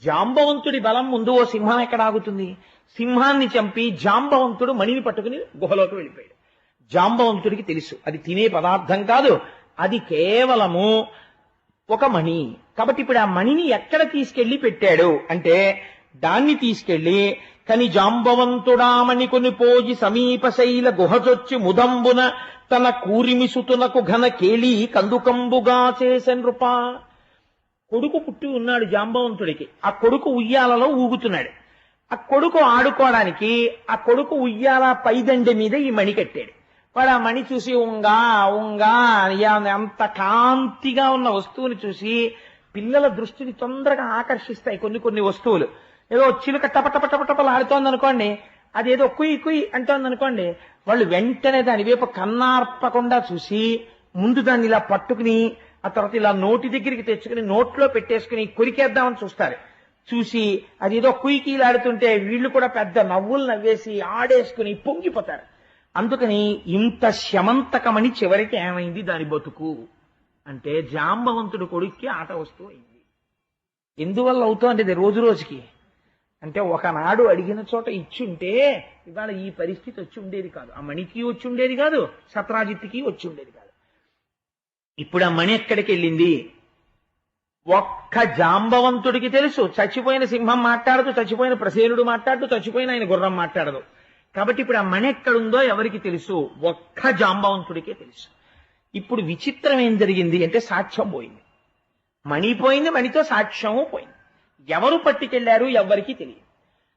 జాంబవంతుడి బలం ముందు ఓ సింహం ఎక్కడ ఆగుతుంది? సింహాన్ని చంపి జాంబవంతుడు మణిని పట్టుకుని గుహలోకి వెళ్ళిపోయాడు. జాంబవంతుడికి తెలుసు అది తినే పదార్థం కాదు, అది కేవలము ఒక మణి. కాబట్టి ఇప్పుడు ఆ మణిని ఎక్కడ తీసుకెళ్లి పెట్టాడు అంటే దాన్ని తీసుకెళ్లి కని జాంబవంతుడామణి కొని పోజి సమీప శైల గుహజొచ్చి ముదంబున తన కూరిమిసుతునకు ఘన కేళి కందుకంబుగా చేసె నృప. కొడుకు పుట్టి ఉన్నాడు జాంబవంతుడికి. ఆ కొడుకు ఉయ్యాలలో ఊగుతున్నాడు. ఆ కొడుకు ఆడుకోవడానికి ఆ కొడుకు ఉయ్యాల పైదండె మీద ఈ మణి కట్టాడు. వాడు ఆ మణి చూసి ఉంగా ఉంగా అంత కాంతిగా ఉన్న వస్తువుని చూసి పిల్లల దృష్టిని తొందరగా ఆకర్షిస్తాయి కొన్ని వస్తువులు. ఏదో చిలుక టపటపటపటపలాడుతోంది అనుకోండి, అదేదో కుయ్ కుయ్ అంటోంది అనుకోండి, వాళ్ళు వెంటనే దాని వైపు కన్నార్పకుండా చూసి ముందు దాన్ని ఇలా పట్టుకుని ఆ తర్వాత ఇలా నోటి దగ్గరికి తెచ్చుకుని నోట్లో పెట్టేసుకుని కొరికేద్దామని చూస్తారు. చూసి అదేదో కుయికీలాడుతుంటే వీళ్ళు కూడా పెద్ద నవ్వులు నవ్వేసి ఆడేసుకుని పొంగిపోతారు. అందుకని ఇంత శమంతకమని చివరికి ఏమైంది దాని బతుకు అంటే జాంబవంతుడు కొడుక్కి ఆట వస్తువు అయింది. ఎందువల్ల అవుతోంది అది రోజు రోజుకి అంటే ఒకనాడు అడిగిన చోట ఇచ్చుంటే ఇవాళ ఈ పరిస్థితి వచ్చి ఉండేది కాదు. ఆ మణికి వచ్చి ఉండేది కాదు, సత్రాజిత్తుకి వచ్చి ఉండేది కాదు. ఇప్పుడు ఆ మణి ఎక్కడికి వెళ్ళింది? ఒక్క జాంబవంతుడికి తెలుసు. చచ్చిపోయిన సింహం మాట్లాడదు, చచ్చిపోయిన ప్రసేనుడు మాట్లాడదు, చచ్చిపోయిన ఆయన గుర్రం మాట్లాడదు. కాబట్టి ఇప్పుడు ఆ మణి ఎక్కడుందో ఎవరికి తెలుసు? ఒక్క జాంబవంతుడికే తెలుసు. ఇప్పుడు విచిత్రం ఏం జరిగింది అంటే సాక్ష్యం పోయింది. మణి పోయింది, మణితో సాక్ష్యము పోయింది. ఎవరు పట్టుకెళ్లారు ఎవరికి తెలియదు.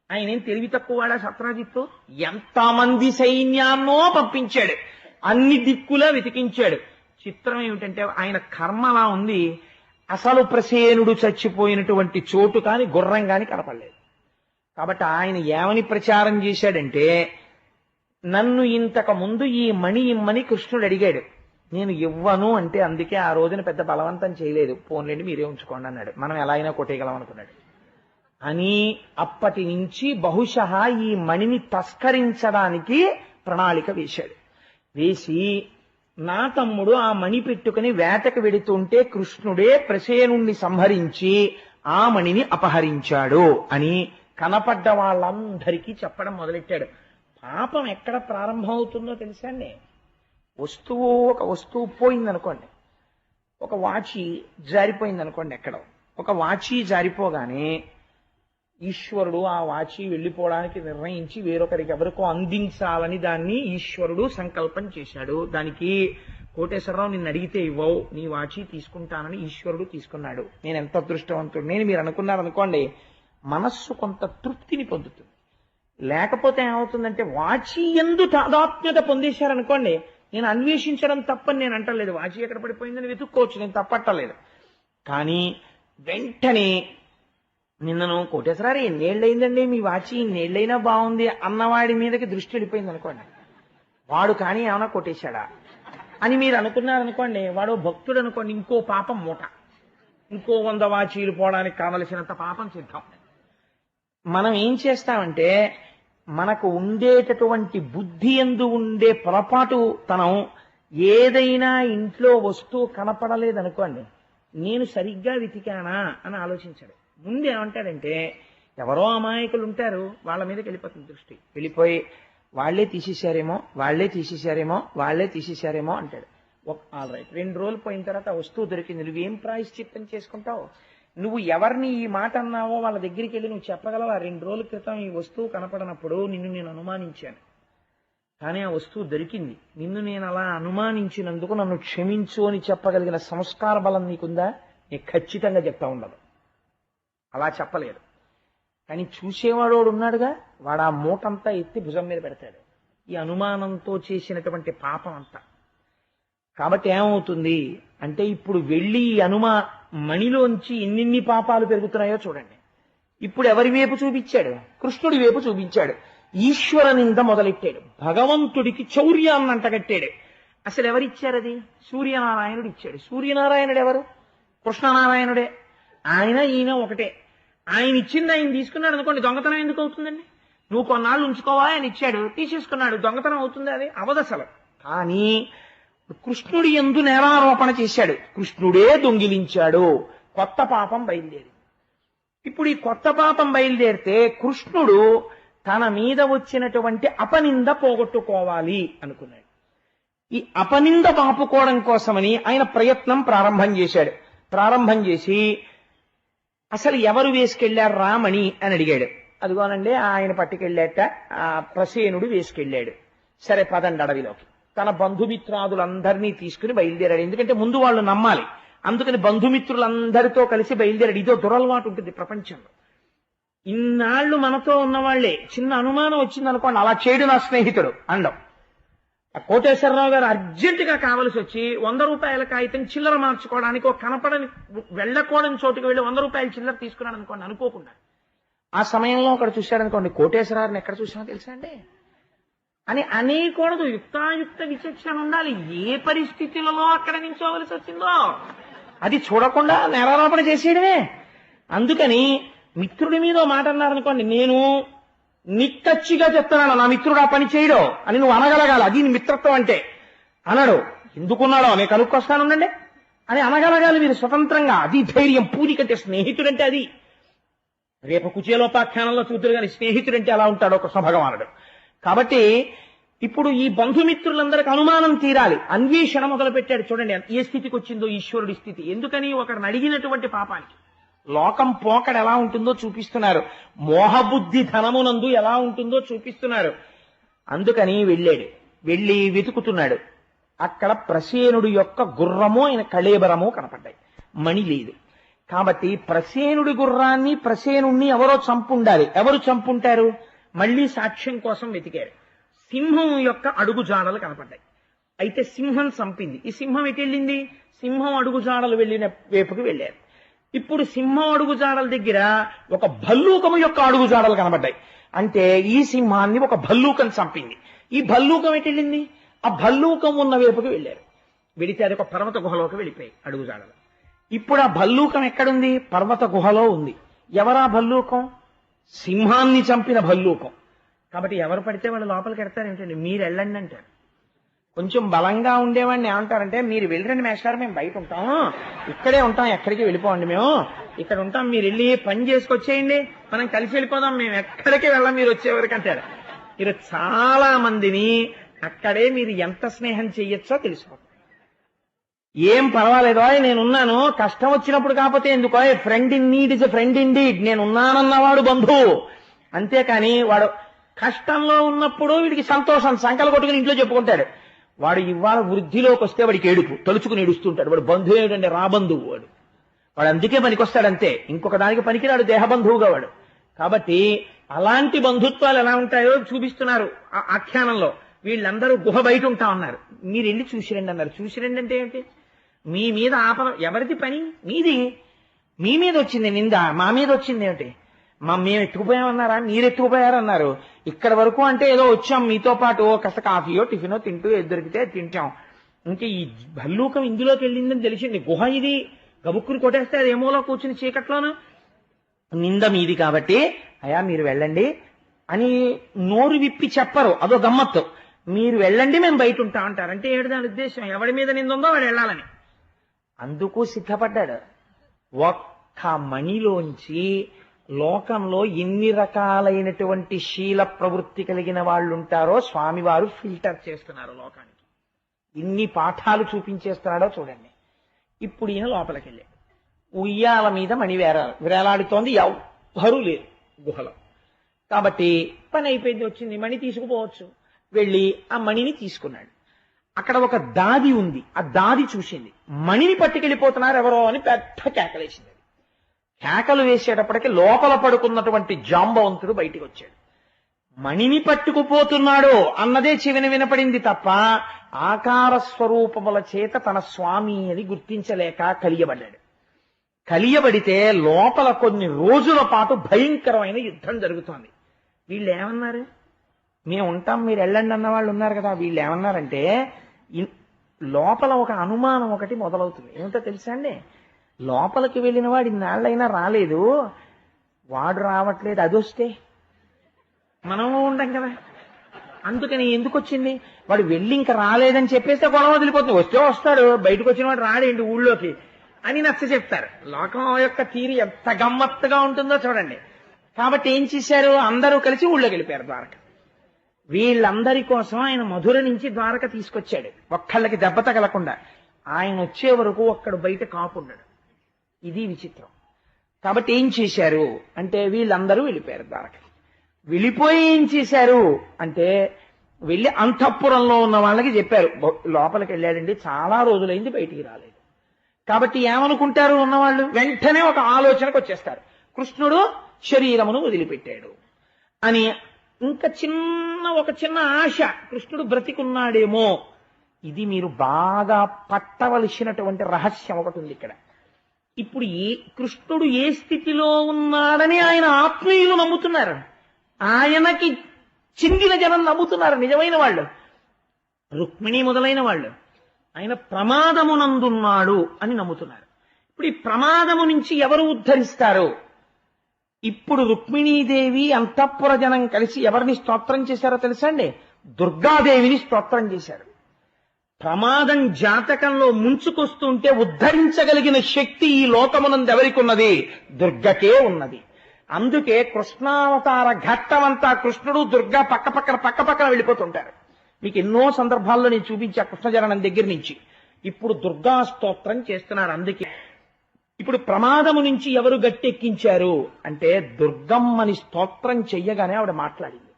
ఆయన ఏం తెలివి తక్కువవాడా సత్రాజిత్తు? ఎంతమంది సైన్యాన్నో పంపించాడు, అన్ని దిక్కులా వెతికించాడు. చిత్రం ఏమిటంటే ఆయన కర్మలా ఉంది. అసలు ప్రసేనుడు చచ్చిపోయినటువంటి చోటు కాని గుర్రం కాని కనపడలేదు. కాబట్టి ఆయన ఏమని ప్రచారం చేశాడంటే నన్ను ఇంతకు ముందు ఈ మణి ఇమ్మని కృష్ణుడు అడిగాడు, నేను ఇవ్వను అంటే అందుకే ఆ రోజున పెద్ద బలవంతం చేయలేదు, పోన్లేండి మీరే ఉంచుకోండి అన్నాడు. మనం ఎలా అయినా కొట్టేయగలం అనుకున్నాడు. అని అప్పటి నుంచి బహుశः ఈ మణిని తస్కరించడానికి ప్రణాళిక వేశాడు. వేసి నా తమ్ముడు ఆ మణి పెట్టుకుని వేటకు వెడుతుంటే కృష్ణుడే ప్రసేనుణ్ణి సంహరించి ఆ మణిని అపహరించాడు అని కనపడ్డ వాళ్ళందరికీ చెప్పడం మొదలెట్టాడు. పాపం ఎక్కడ ప్రారంభం అవుతుందో తెలుసా అండి? ఒక వస్తువు పోయిందనుకోండి, ఒక వాచి జారిపోయింది అనుకోండి, ఎక్కడో ఒక వాచి జారిపోగానే ఈశ్వరుడు ఆ వాచి వెళ్ళిపోవడానికి నిర్ణయించి వేరొకరికి ఎవరికో అందించాలని దాన్ని ఈశ్వరుడు సంకల్పం చేశాడు. దానికి కోటేశ్వరరావు నిన్ను అడిగితే ఇవ్వవు, నీ వాచి తీసుకుంటానని ఈశ్వరుడు తీసుకున్నాడు. నేను ఎంత అదృష్టవంతుడు నేను మీరు అనుకున్నారనుకోండి, మనస్సు కొంత తృప్తిని పొందుతుంది. లేకపోతే ఏమవుతుందంటే వాచి ఎందు తాదాత్మ్యత పొందేశారనుకోండి, నేను అన్వేషించడం తప్పని నేను అంటలేదు, వాచి ఎక్కడ పడిపోయిందని వెతుక్కోవచ్చు, నేను తప్పట్టలేదు. కానీ వెంటనే నిన్నను కోటేశ్వరారు ఎన్నేళ్ళయిందండి మీ వాచి, ఇన్నేళ్ళైనా బాగుంది అన్నవాడి మీదకి దృష్టి వెళ్ళిపోయింది అనుకోండి, వాడు కానీ ఏమైనా కొట్టేశాడా అని మీరు అనుకున్నారనుకోండి, వాడు భక్తుడు అనుకోండి, ఇంకో పాపం మూట, ఇంకో 100 వాచీలు పోవడానికి కావలసినంత పాపం సిద్ధం. మనం ఏం చేస్తామంటే మనకు ఉండేటటువంటి బుద్ధి యందు ఉండే పొరపాటు తనం, ఏదైనా ఇంట్లో వస్తువు కనపడలేదనుకోండి, నేను సరిగ్గా వెతికానా అని ఆలోచించాడు. ముందు ఏమంటాడంటే ఎవరో అమాయకులు ఉంటారు, వాళ్ళ మీదకి వెళ్ళిపోతుంది దృష్టి, వెళ్ళిపోయి వాళ్లే తీసేశారేమో అంటాడు. ఆల్ రైట్, 2 రోజులు పోయిన తర్వాత వస్తువు దొరికింది, నువ్వేం ప్రాయశ్చిత్తం చేసుకుంటావు? నువ్వు ఎవరిని ఈ మాట అన్నావో వాళ్ళ దగ్గరికి వెళ్ళి నువ్వు చెప్పగలవా, 2 రోజుల క్రితం ఈ వస్తువు కనపడనప్పుడు నిన్ను నేను అనుమానించాను, కానీ ఆ వస్తువు దొరికింది, నిన్ను నేను అలా అనుమానించినందుకు నన్ను క్షమించు అని చెప్పగలిగిన సంస్కార బలం నీకుందా? నీకు ఖచ్చితంగా చెప్తా ఉండదు, అలా చెప్పలేదు. కానీ చూసేవాడు ఉన్నాడుగా, వాడు ఆ మూటంతా ఎత్తి భుజం మీద పెడతాడు, ఈ అనుమానంతో చేసినటువంటి పాపం అంతా. కాబట్టి ఏమవుతుంది అంటే ఇప్పుడు వెళ్ళి మణిలోంచి ఎన్ని పాపాలు పెరుగుతున్నాయో చూడండి. ఇప్పుడు ఎవరి వైపు చూపించాడు? కృష్ణుడి వైపు చూపించాడు. ఈశ్వర నింద మొదలెట్టాడు, భగవంతుడికి చౌర్యాన్ని అంటగట్టాడు. అసలు ఎవరిచ్చారు అది? సూర్యనారాయణుడు ఇచ్చాడు. సూర్యనారాయణుడు ఎవరు? కృష్ణనారాయణుడే. ఈయన ఒకటే. ఆయన ఇచ్చింది ఆయన తీసుకున్నాడు అనుకోండి, దొంగతనం ఎందుకు అవుతుందండి? నువ్వు కొన్నాళ్ళు ఉంచుకోవా, ఆయన ఇచ్చాడు, తీసేసుకున్నాడు, దొంగతనం అవుతుంది? అది అవదసలు. కానీ కృష్ణుడి యందు నేరారోపణ చేశాడు, కృష్ణుడే దొంగిలించాడు, కొత్త పాపం బయలుదేరి. ఇప్పుడు ఈ కొత్త పాపం బయలుదేరితే కృష్ణుడు తన మీద వచ్చినటువంటి అపనింద పోగొట్టుకోవాలి అనుకున్నాడు. ఈ అపనింద పాపుకోవడం కోసమని ఆయన ప్రయత్నం ప్రారంభం చేశాడు. ప్రారంభం చేసి అసలు ఎవరు వేసుకెళ్లారు రామని అని అడిగాడు. అదిగోనండి ఆయన పట్టుకెళ్ళాట, ఆ ప్రసేనుడు వేసుకెళ్ళాడు. సరే పదండి అడవిలోకి. తన బంధుమిత్రాదులందరినీ తీసుకుని బయలుదేరాడు. ఎందుకంటే ముందు వాళ్ళు నమ్మాలి, అందుకని బంధుమిత్రులందరితో కలిసి బయలుదేరాడు. ఇదో దురలవాటు ఉంటుంది ప్రపంచంలో. ఇన్నాళ్లు మనతో ఉన్నవాళ్లే చిన్న అనుమానం వచ్చిందనుకోండి, అలా చేయడు నా స్నేహితుడు అండం. ఆ కోటేశ్వరరావు గారు అర్జెంటుగా కావలసి వచ్చి 100 రూపాయల కాగితం చిల్లర మార్చుకోవడానికి ఒక కనపడని వెళ్ళకూడని చోటుకు వెళ్ళి 100 రూపాయల చిల్లర తీసుకున్నాడు అనుకోండి, అనుకోకుండా. ఆ సమయంలో ఒకడు చూశాడనుకోండి, కోటేశ్వరారిని ఎక్కడ చూసినా తెలుసా అండి అని అనేకూడదు. యుక్తాయుక్త విచక్షణ ఉండాలి. ఏ పరిస్థితులలో అక్కడ నించోవలసి వచ్చిందో అది చూడకుండా నేరారోపణ చేసేయడమే. అందుకని మిత్రుడి మీద మాట అన్నారనుకోండి, నేను నిక్కచ్చిగా చెప్తున్నాను నా మిత్రుడు ఆ పని చేయడో అని నువ్వు అనగలగాలి. అది మిత్రత్వం అంటే. అనడు, ఎందుకున్నాడో నేను కనుక్కొస్తానుండండి అని అనగలగాలి మీరు స్వతంత్రంగా. అది ధైర్యం. పూరికంటే స్నేహితుడంటే అది. రేపు కుచేలోపాఖ్యానంలో చూద్దరు కానీ స్నేహితుడంటే అలా ఉంటాడు కృష్ణ భగవానుడు. కాబట్టి ఇప్పుడు ఈ బంధుమిత్రులందరికీ అనుమానం తీరాలి, అన్వేషణ మొదలు పెట్టాడు. చూడండి ఏ స్థితికి వచ్చిందో ఈశ్వరుడి స్థితి. ఎందుకని? ఒకరిని అడిగినటువంటి పాపానికి. లోకం పోకడ ఎలా ఉంటుందో చూపిస్తున్నారు, మోహబుద్ధి ధనమునందు ఎలా ఉంటుందో చూపిస్తున్నారు. అందుకని వెళ్ళాడు. వెళ్ళి వెతుకుతున్నాడు. అక్కడ ప్రసేనుడి యొక్క గుర్రము ఆయన కళేబరము కనపడ్డాయి, మణి లేదు. కాబట్టి ప్రసేనుడి గుర్రాన్ని ప్రసేనుణ్ణి ఎవరో చంపుండాలి. ఎవరు చంపుంటారు? మళ్లీ సాక్ష్యం కోసం వెతికారు. సింహం యొక్క అడుగు జాడలు కనపడ్డాయి. అయితే సింహం చంపింది. ఈ సింహం ఎటు వెళ్ళింది? సింహం అడుగు జాడలు వెళ్ళిన వైపుకి వెళ్ళారు. ఇప్పుడు సింహం అడుగు జాడల దగ్గర ఒక భల్లూకము యొక్క అడుగు జాడలు కనబడ్డాయి. అంటే ఈ సింహాన్ని ఒక భల్లూకం చంపింది. ఈ భల్లూకం ఎటు వెళ్ళింది? ఆ భల్లూకం ఉన్న వైపుకి వెళ్ళారు. వెళితే అది ఒక పర్వత గుహలోకి వెళ్ళిపోయి అడుగు జాడలు. ఇప్పుడు ఆ భల్లూకం ఎక్కడుంది? పర్వత గుహలో ఉంది. ఎవరా భల్లూకం? సింహాన్ని చంపిన భల్లూకం. కాబట్టి ఎవరు పడితే వాళ్ళు లోపలికి వెడతారు ఏంటండి? మీరు వెళ్ళండి అంటారు. కొంచెం బలంగా ఉండేవాడిని ఏమంటారంటే, మీరు వెళ్ళండి మేస్టారు, మేము బయట ఉంటాం, ఇక్కడే ఉంటాం, ఎక్కడికి వెళ్ళిపోండి, మేము ఇక్కడ ఉంటాం, మీరు వెళ్ళి పని చేసుకొచ్చేయండి, మనం కలిసి వెళ్ళిపోదాం, మేము ఎక్కడికి వెళ్ళాం మీరు వచ్చేవరకు అంటారు. మీరు చాలా మందిని అక్కడే మీరు ఎంత స్నేహం చెయ్యొచ్చో తెలుసుకోండి. ఏం పర్వాలేదో నేనున్నాను, కష్టం వచ్చినప్పుడు కాకపోతే ఎందుకో, friend in need is a friend in deed, నేనున్నానన్నవాడు బంధువు. అంతేకాని వాడు కష్టంలో ఉన్నప్పుడు వీడికి సంతోషం సంకలు కొట్టుకుని ఇంట్లో చెప్పుకుంటాడు. వాడు ఇవాళ వృద్ధిలోకి వస్తే వాడికి ఏడుపు, తలుచుకుని ఏడుస్తుంటాడు. వాడు బంధువు ఏమిటంటే రాబంధువు వాడు. వాడు అందుకే పనికొస్తాడంతే, ఇంకొక దానికి పనికిరాడు, దేహబంధువుగా వాడు. కాబట్టి అలాంటి బంధుత్వాలు ఎలా ఉంటాయో చూపిస్తున్నారు ఆ ఆఖ్యానంలో. వీళ్ళందరూ గుహ బయట ఉంటా ఉన్నారు. మీరు వెళ్ళి చూసిరండి అన్నారు. చూసిరండి అంటే ఏంటి? మీ మీద ఆపద, ఎవరిది పని? మీది. మీ మీద వచ్చింది నింద, మా మీద వచ్చింది ఏమిటి? మేము ఎత్తుకుపోయామన్నారా? మీరు ఎత్తుకుపోయారన్నారు. ఇక్కడ వరకు అంటే ఏదో వచ్చాం మీతో పాటు, కాస్త కాఫీయో టిఫినో తింటూ దొరికితే తింటాం. ఇంకా ఈ భల్లూకం ఇందులోకి వెళ్ళిందని తెలిసింది. గుహ ఇది, గబుక్కుని కొట్టేస్తే అది ఏమోలో కూర్చుని చీకట్లోనూ. నింద మీది కాబట్టి అయ్యా మీరు వెళ్ళండి అని నోరు విప్పి చెప్పరు, అదో గమ్మత్తు. మీరు వెళ్ళండి మేము బయట ఉంటాం అంటారు. అంటే ఏడు దాని ఉద్దేశం, ఎవడి మీద నింద ఉందో వాడు వెళ్ళాలని. అందుకు సిద్ధపడ్డాడు. ఒక్క మణిలోంచి లోకంలో ఎన్ని రకాలైనటువంటి శీల ప్రవృత్తి కలిగిన వాళ్ళు ఉంటారో స్వామివారు ఫిల్టర్ చేస్తున్నారు లోకానికి. ఇన్ని పాఠాలు చూపించేస్తున్నాడో చూడండి. ఇప్పుడు ఈయన లోపలికి వెళ్ళాడు. ఉయ్యాల మీద మణి వేలాడుతోంది, ఎవ్వరూ లేరు గుహలో. కాబట్టి పని అయిపోయింది, వచ్చింది, మణి తీసుకుపోవచ్చు. వెళ్ళి ఆ మణిని తీసుకున్నాడు. అక్కడ ఒక దాది ఉంది, ఆ దాది చూసింది. మణిని పట్టుకెళ్ళిపోతున్నారు ఎవరో అని పెద్ద కేకలేసింది. కేకలు వేసేటప్పటికి లోపల పడుకున్నటువంటి జాంబవంతుడు బయటికి వచ్చాడు. మణిని పట్టుకుపోతున్నాడు అన్నదే చెవిన వినపడింది తప్ప ఆకార స్వరూపముల చేత తన స్వామి అని గుర్తించలేక కలియబడ్డాడు. కలియబడితే లోపల కొన్ని రోజుల పాటు భయంకరమైన యుద్ధం జరుగుతోంది. వీళ్ళు ఏమన్నారు? మేము ఉంటాం మీరు వెళ్ళండి అన్న వాళ్ళు ఉన్నారు కదా. వీళ్ళు ఏమన్నారంటే, లోపల ఒక అనుమానం ఒకటి మొదలవుతుంది. ఏమిటో తెలుసా అండి? లోపలికి వెళ్ళిన వాడు ఇన్నాళ్ళైనా రాలేదు, వాడు రావట్లేదు, అది వస్తే మనము ఉండం కదా. అందుకని ఎందుకు వచ్చింది? వాడు వెళ్ళి ఇంకా రాలేదని చెప్పేస్తే గొడవ వదిలిపోతుంది. వస్తే వస్తాడు, బయటకు వచ్చిన వాడు రాడేంటి ఊళ్ళోకి అని నచ్చ చెప్తారు. లోకం యొక్క తీరు ఎంత గమ్మత్తుగా ఉంటుందో చూడండి. కాబట్టి ఏం చేశారు? అందరూ కలిసి ఊళ్ళోకి వెళ్ళిపోయారు ద్వారక. వీళ్ళందరి కోసం ఆయన మధుర నుంచి ద్వారక తీసుకొచ్చాడు, ఒక్కళ్ళకి దెబ్బ తగలకుండా. ఆయన వచ్చే వరకు ఒక్కడు బయట కాపున్నాడు. ఇది విచిత్రం. కాబట్టి ఏం చేశారు అంటే, వీళ్ళందరూ వెళ్ళిపోయారు ద్వారక. వెళ్ళిపోయి ఏం చేశారు అంటే, వెళ్ళి అంతఃపురంలో ఉన్న వాళ్ళకి చెప్పారు, లోపలికి వెళ్ళాడండి, చాలా రోజులైంది బయటికి రాలేదు. కాబట్టి ఏమనుకుంటారు ఉన్నవాళ్ళు? వెంటనే ఒక ఆలోచనకు వచ్చేస్తారు, కృష్ణుడు శరీరమును వదిలిపెట్టాడు అని. ఇంకా ఒక చిన్న ఆశ, కృష్ణుడు బ్రతికున్నాడేమో. ఇది మీరు బాగా పట్టవలసినటువంటి రహస్యం ఒకటి ఉంది ఇక్కడ. ఇప్పుడు కృష్ణుడు ఏ స్థితిలో ఉన్నాడని ఆయన ఆత్మీయులు నమ్ముతున్నారు, ఆయనకి చెందిన జనం నమ్ముతున్నారు, నిజమైన వాళ్ళు, రుక్మిణి మొదలైన వాళ్ళు. ఆయన ప్రమాదమునందున్నాడు అని నమ్ముతున్నారు. ఇప్పుడు ఈ ప్రమాదము నుంచి ఎవరు ఉద్ధరిస్తారు? ఇప్పుడు రుక్మిణీదేవి అంతఃపుర జనం కలిసి ఎవరిని స్తోత్రం చేశారో తెలుసా అండి? దుర్గాదేవిని స్తోత్రం చేశారు. ప్రమాదం జాతకంలో ముంచుకొస్తుంటే ఉద్ధరించగలిగిన శక్తి ఈ లోకమునందు ఎవరికి ఉన్నది? దుర్గకే ఉన్నది. అందుకే కృష్ణావతార ఘట్టమంతా కృష్ణుడు దుర్గా పక్క వెళ్ళిపోతుంటారు. మీకు ఎన్నో సందర్భాల్లో నేను చూపించా కృష్ణజననం దగ్గర నుంచి. ఇప్పుడు దుర్గా స్తోత్రం చేస్తున్నారు. అందుకే ఇప్పుడు ప్రమాదము నుంచి ఎవరు గట్టెక్కించారు అంటే, దుర్గమ్మని స్తోత్రం చెయ్యగానే ఆవిడ మాట్లాడింది.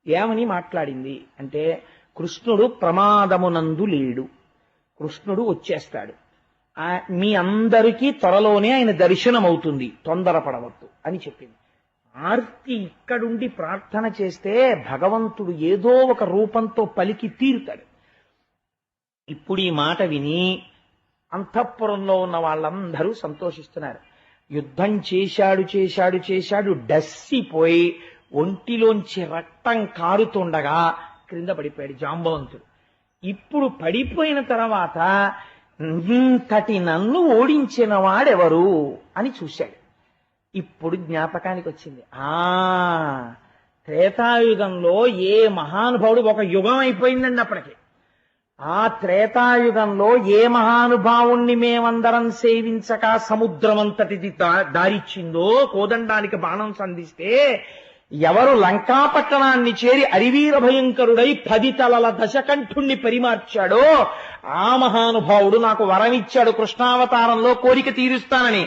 ఏమని మాట్లాడింది అంటే, కృష్ణుడు ప్రమాదమునందు లేడు, కృష్ణుడు వచ్చేస్తాడు, మీ అందరికీ త్వరలోనే ఆయన దర్శనం అవుతుంది, తొందరపడవద్దు అని చెప్పింది. ఆర్తి ఇక్కడుండి ప్రార్థన చేస్తే భగవంతుడు ఏదో ఒక రూపంతో పలికి తీరుతాడు. ఇప్పుడు ఈ మాట విని అంతఃపురంలో ఉన్న వాళ్ళందరూ సంతోషిస్తున్నారు. యుద్ధం చేశాడు డస్సిపోయి ఒంటిలోంచి రక్తం కారుతుండగా క్రింద పడిపోయాడు జాంబవంతుడు. ఇప్పుడు పడిపోయిన తర్వాత ఇంతటి నన్ను ఓడించిన వాడెవరు అని చూశాడు. ఇప్పుడు జ్ఞాపకానికి వచ్చింది, త్రేతాయుగంలో ఏ మహానుభావుడు, ఒక యుగం అయిపోయిందండి అప్పటికి, ఆ త్రేతాయుగంలో ఏ మహానుభావుణ్ణి మేమందరం సేవించక సముద్రమంతటిది దారిచ్చిందో, కోదండానికి బాణం సంధిస్తే ఎవరు లంకాపట్టణాన్ని చేరి అరివీర భయంకరుడై 10 తలల దశకంఠుణ్ణి పరిమార్చాడో ఆ మహానుభావుడు నాకు వరమిచ్చాడు కృష్ణావతారంలో కోరిక తీరుస్తానని.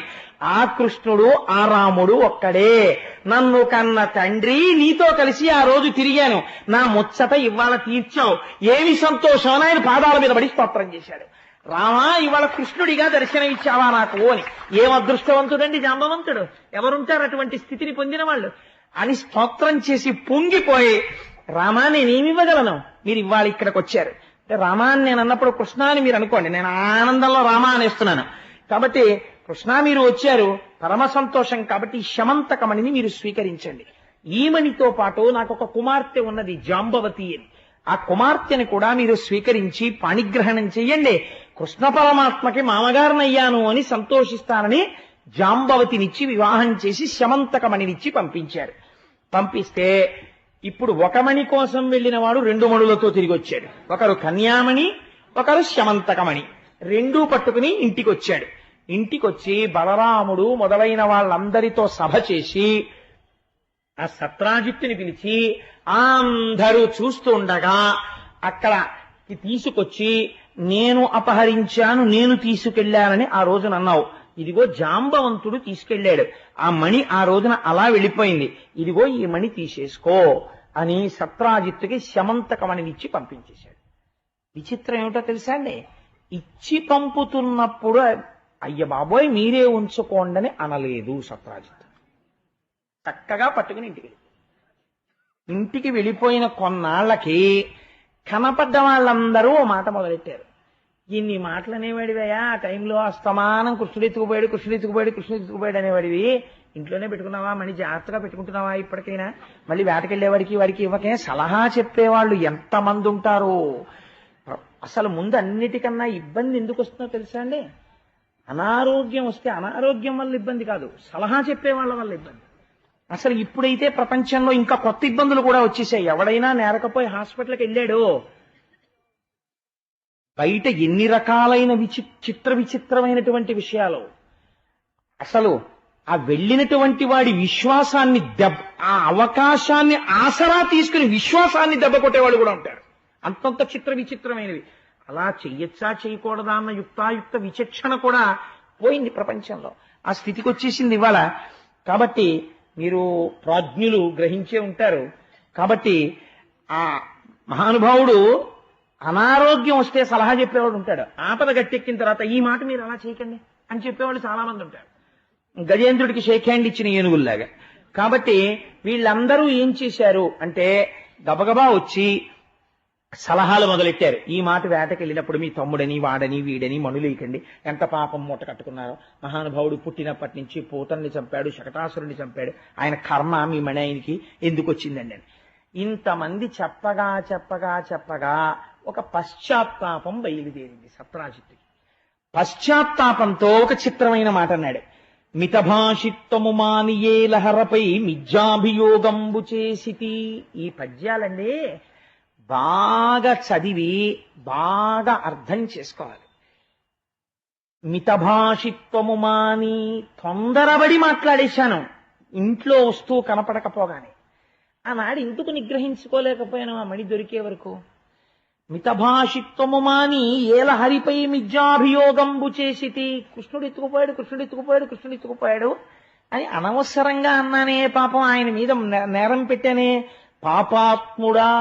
ఆ కృష్ణుడు ఆ రాముడు ఒక్కడే. నన్ను కన్న తండ్రి, నీతో కలిసి ఆ రోజు తిరిగాను, నా ముచ్చట ఇవాళ తీర్చావు, ఏమి సంతోషం అని ఆయన పాదాల మీద పడి స్తోత్రం చేశాడు. రామా, ఇవాళ కృష్ణుడిగా దర్శనం ఇచ్చావా నాకు అని. ఏం అదృష్టవంతుడండి జాంబవంతుడు, ఎవరుంటారు అటువంటి స్థితిని పొందిన వాళ్ళు అని స్తోత్రం చేసి పొంగిపోయి, రామా నేనేమి ఇవ్వగలను, మీరు ఇవాళ ఇక్కడికి వచ్చారు అంటే రామా అని నేను అన్నప్పుడు కృష్ణ అని మీరు అనుకోండి, నేను ఆనందంలో రామా అనేస్తున్నాను. కాబట్టి కృష్ణ మీరు వచ్చారు, పరమ సంతోషం. కాబట్టి శమంతకమణిని మీరు స్వీకరించండి. ఈ మణితో పాటు నాకు ఒక కుమార్తె ఉన్నది జాంబవతి అని, ఆ కుమార్తెని కూడా మీరు స్వీకరించి పాణిగ్రహణం చెయ్యండి. కృష్ణ పరమాత్మకి మామగారినయ్యాను అని సంతోషిస్తానని జాంబవతినిచ్చి వివాహం చేసి శమంతకమణినిచ్చి పంపించారు. పంపిస్తే ఇప్పుడు ఒక మణి కోసం వెళ్ళిన వాడు 2 మణులతో తిరిగి వచ్చాడు. ఒకరు కన్యామణి, ఒకరు శమంతకమణి. రెండూ పట్టుకుని ఇంటికి వచ్చాడు. ఇంటికొచ్చి బలరాముడు మొదలైన వాళ్ళందరితో సభ చేసి ఆ సత్రాజిత్తుని పిలిచి అందరూ చూస్తూ ఉండగా అక్కడ తీసుకొచ్చి, నేను అపహరించాను, నేను తీసుకెళ్లానని ఆ రోజున అన్నావు, ఇదిగో జాంబవంతుడు తీసుకెళ్లాడు, ఆ మణి ఆ రోజున అలా వెళ్ళిపోయింది, ఇదిగో ఈ మణి తీసేసుకో అని సత్రాజిత్తుకి శమంతకమణినిచ్చి పంపించేశాడు. విచిత్రం ఏమిటో తెలుసా అండి, ఇచ్చి పంపుతున్నప్పుడు అయ్య బాబోయ్ మీరే ఉంచుకోండని అనలేదు సత్రాజిత్. చక్కగా పట్టుకుని ఇంటికి వెళ్ళిపోయిన కొన్నాళ్లకి కనపడ్డ వాళ్ళందరూ ఓ మాట మొదలెట్టారు. ఇన్ని మాటలు అనేవాడివయ్యా, ఆ టైంలో అస్తమానం కృష్ణుడు ఎత్తుకుపోయాడు అనేవాడివి, ఇంట్లోనే పెట్టుకున్నావా, మళ్ళీ జాగ్రత్తగా పెట్టుకుంటున్నావా ఇప్పటికైనా, మళ్ళీ వేటకెళ్లేవాడికి వాడికి ఇవ్వకే సలహా చెప్పేవాళ్ళు ఎంతమంది ఉంటారో. అసలు ముందు అన్నిటికన్నా ఇబ్బంది ఎందుకు వస్తుందో తెలుసా అండి, అనారోగ్యం వస్తే అనారోగ్యం వల్ల ఇబ్బంది కాదు, సలహా చెప్పేవాళ్ళ వల్ల ఇబ్బంది. అసలు ఇప్పుడైతే ప్రపంచంలో ఇంకా కొత్త ఇబ్బందులు కూడా వచ్చేసాయి. ఎవడైనా నేరకపోయి హాస్పిటల్కి వెళ్ళాడో బయట ఎన్ని రకాలైన విచిత్రమైనటువంటి విషయాలు. అసలు ఆ వెళ్ళినటువంటి వాడి విశ్వాసాన్ని ఆ అవకాశాన్ని ఆసరా తీసుకుని విశ్వాసాన్ని దెబ్బ కొట్టేవాళ్ళు కూడా ఉంటారు. అంతంత విచిత్రమైనవి. అలా చెయ్యొచ్చా చేయకూడదా అన్న యుక్తాయుక్త విచక్షణ కూడా పోయింది ప్రపంచంలో. ఆ స్థితికి వచ్చేసింది ఇవాళ. కాబట్టి మీరు ప్రాజ్ఞులు గ్రహించే ఉంటారు. కాబట్టి ఆ మహానుభావుడు అనారోగ్యం వస్తే సలహా చెప్పేవాడు ఉంటాడు, ఆపద గట్టెక్కిన తర్వాత ఈ మాట మీరు అలా చేయకండి అని చెప్పేవాళ్ళు చాలా మంది ఉంటారు, గజేంద్రుడికి షేక్ హ్యాండ్ ఇచ్చిన ఏనుగుల్లాగా. కాబట్టి వీళ్ళందరూ ఏం చేశారు అంటే గబగబా వచ్చి సలహాలు మొదలెట్టారు. ఈ మాట వేటకి వెళ్ళినప్పుడు మీ తమ్ముడని వాడని వీడని మనులేయకండి, ఎంత పాపం మూట కట్టుకున్నారో, మహానుభావుడు పుట్టినప్పటి నుంచి పూతన్ని చంపాడు, శకటాసురుని చంపాడు, ఆయన కర్మ మీ మణి ఆయనకి ఎందుకు వచ్చిందండి అని ఇంతమంది చెప్పగా ఒక పశ్చాత్తాపం బయలుదేరింది సత్రాజిత్తుకి. పశ్చాత్తాపంతో ఒక చిత్రమైన మాట అన్నాడు, మితభాషిత్వము మానియే లహరపై మిథ్యాభియోగంబు చేసితి. ఈ పద్యాలండి బాగా చదివి బాగా అర్థం చేసుకోవాలి. మితభాషిత్వము మాని, తొందరబడి మాట్లాడేశాను ఇంట్లో వస్తూ కనపడకపోగానే. ఆనాడు ఎందుకు నిగ్రహించుకోలేకపోయాను ఆ మణి దొరికే వరకు. మితభాషిత్వము మాని ఏల హరిపై మిథ్యాభియోగంబు చేసితి. కృష్ణుడు ఎత్తుకుపోయాడు అని అనవసరంగా అన్నానే, పాపం ఆయన మీద నేరం పెట్టానే. పాపాత్ముడా,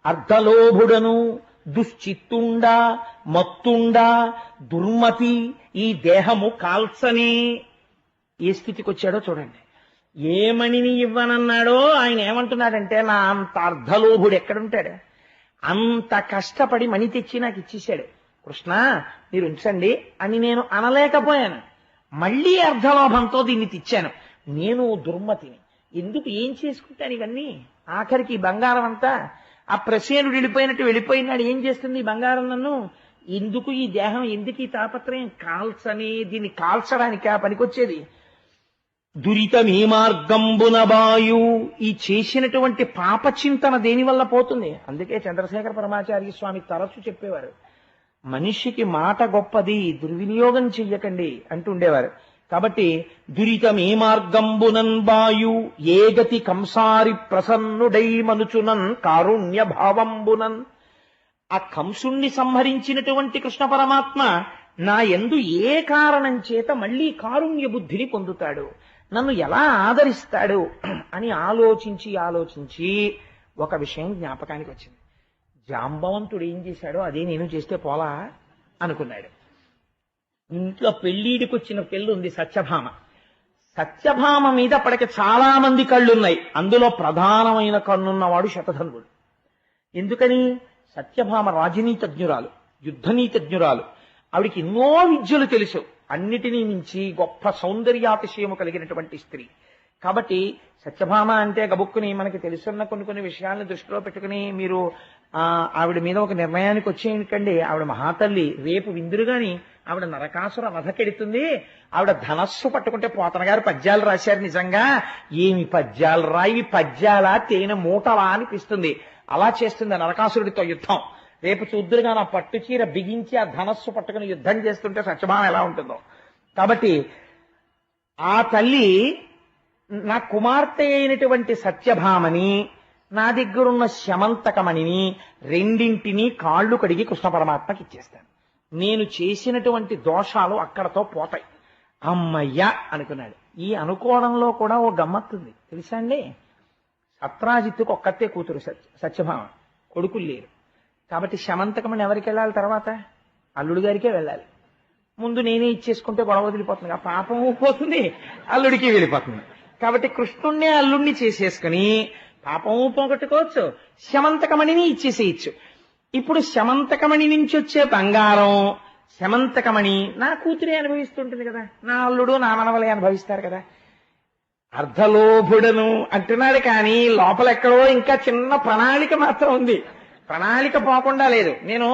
అర్ధలోభుడను, దుశ్చిత్తుండా, మత్తుండా, దుర్మతి, ఈ దేహము కాల్చనే. ఏ స్థితికి వచ్చాడో చూడండి. ఏ మణిని ఇవ్వనన్నాడో ఆయన ఏమంటున్నాడంటే, నా అంత అర్ధలోభుడు ఎక్కడుంటాడు, అంత కష్టపడి మణి తెచ్చి నాకు ఇచ్చేశాడు, కృష్ణ మీరు ఉంచండి అని నేను అనలేకపోయాను. మళ్లీ అర్ధలోభంతో దీన్ని తెచ్చాను. నేను దుర్మతిని, ఎందుకు ఏం చేసుకుంటాను ఇవన్నీ. ఆఖరికి బంగారం అంతా ఆ ప్రసేనుడు వెళ్ళిపోయినాడు, ఏం చేస్తుంది ఈ బంగారం నన్ను, ఎందుకు ఈ దేహం, ఎందుకు ఈ తాపత్రయం, కాల్చని, దీన్ని కాల్చడానికి ఆ పనికొచ్చేది. దురితమీ మార్గంబున బాయు, ఈ చేసినటువంటి పాప చింతన దేనివల్ల పోతుంది. అందుకే చంద్రశేఖర పరమాచార్య స్వామి తరచు చెప్పేవారు, మనిషికి మాట గొప్పది, దుర్వినియోగం చెయ్యకండి అంటుండేవారు. కాబట్టి దురితమే మార్గంబునన్ బాయు ఏ గతి కంసారి ప్రసన్నుడై మనుచునన్ కారుణ్య భావంబునన్. ఆ కంసుణ్ణి సంహరించినటువంటి కృష్ణ పరమాత్మ నా యందు ఏ కారణం చేత మళ్ళీ కారుణ్య బుద్ధిని పొందుతాడు, నన్ను ఎలా ఆదరిస్తాడు అని ఆలోచించి ఒక విషయం జ్ఞాపకానికి వచ్చింది. జాంబవంతుడు ఏం చేశాడో అదే నేను చేస్తే పోలా అనుకున్నాడు. ఇంట్లో పెళ్లిడికి వచ్చిన పెళ్లి ఉంది సత్యభామ. సత్యభామ మీద అప్పటికి చాలా మంది కళ్ళున్నాయి. అందులో ప్రధానమైన కన్నున్నవాడు శతధన్వుడు. ఎందుకని? సత్యభామ రాజనీతజ్ఞురాలు, యుద్ధనీతజ్ఞురాలు. ఆవిడికి ఎన్నో విద్యలు తెలుసు. అన్నిటినీ మించి గొప్ప సౌందర్యాతిశయము కలిగినటువంటి స్త్రీ. కాబట్టి సత్యభామ అంటే గబుక్కుని మనకి తెలుసున్న కొన్ని విషయాలను దృష్టిలో పెట్టుకుని మీరు ఆవిడ మీద ఒక నిర్ణయానికి వచ్చేయండి. ఆవిడ మహాతల్లి, రేపు విందురుగాని ఆవిడ నరకాసుర వధకెడుతుంది. ఆవిడ ధనస్సు పట్టుకుంటే పోతన గారు పద్యాలు రాశారు. నిజంగా ఏమి పద్యాలు రాయి, పద్యాలా తేనె మూటలా అనిపిస్తుంది. అలా చేస్తుంది నరకాసురుడితో యుద్ధం. రేపు చూద్దురుగా నా పట్టు చీర బిగించి ఆ ధనస్సు పట్టుకుని యుద్ధం చేస్తుంటే సత్యభామ ఎలా ఉంటుందో. కాబట్టి ఆ తల్లి నా కుమార్తె అయినటువంటి సత్యభామని, నా దగ్గరున్న శమంతకమణిని రెండింటినీ కాళ్ళు కడిగి కృష్ణ పరమాత్మకి ఇచ్చేస్తాను. నేను చేసినటువంటి దోషాలు అక్కడతో పోతాయి. అమ్మయ్య అనుకున్నాడు. ఈ అనుకోవడంలో కూడా ఓ గమ్మత్తుంది తెలుసా అండి. సత్రాజిత్తుకు ఒక్కతే కూతురు సత్యభామ, కొడుకులు లేరు. కాబట్టి శమంతకమణి ఎవరికి వెళ్ళాలి? తర్వాత అల్లుడి గారికే వెళ్ళాలి. ముందు నేనే ఇచ్చేసుకుంటే గొడవ వదిలిపోతుంది, ఆ పాపము పోతుంది, అల్లుడికి వెళ్ళిపోతుంది. కాబట్టి కృష్ణుణ్ణే అల్లుడిని చేసేసుకుని పాపము పోగొట్టుకోవచ్చు, శమంతకమణిని ఇచ్చేసేయచ్చు. ఇప్పుడు శమంతకమణి నుంచి వచ్చే బంగారం, శమంతకమణి నా కూతురే అనుభవిస్తుంటుంది కదా, నా అల్లుడు నా మనవలే అనుభవిస్తారు కదా. అర్ధలోభుడను అంటున్నాడు కానీ లోపల ఎక్కడో ఇంకా చిన్న ప్రణాళిక మాత్రం ఉంది. ప్రణాళిక పోకుండా లేదు. నేను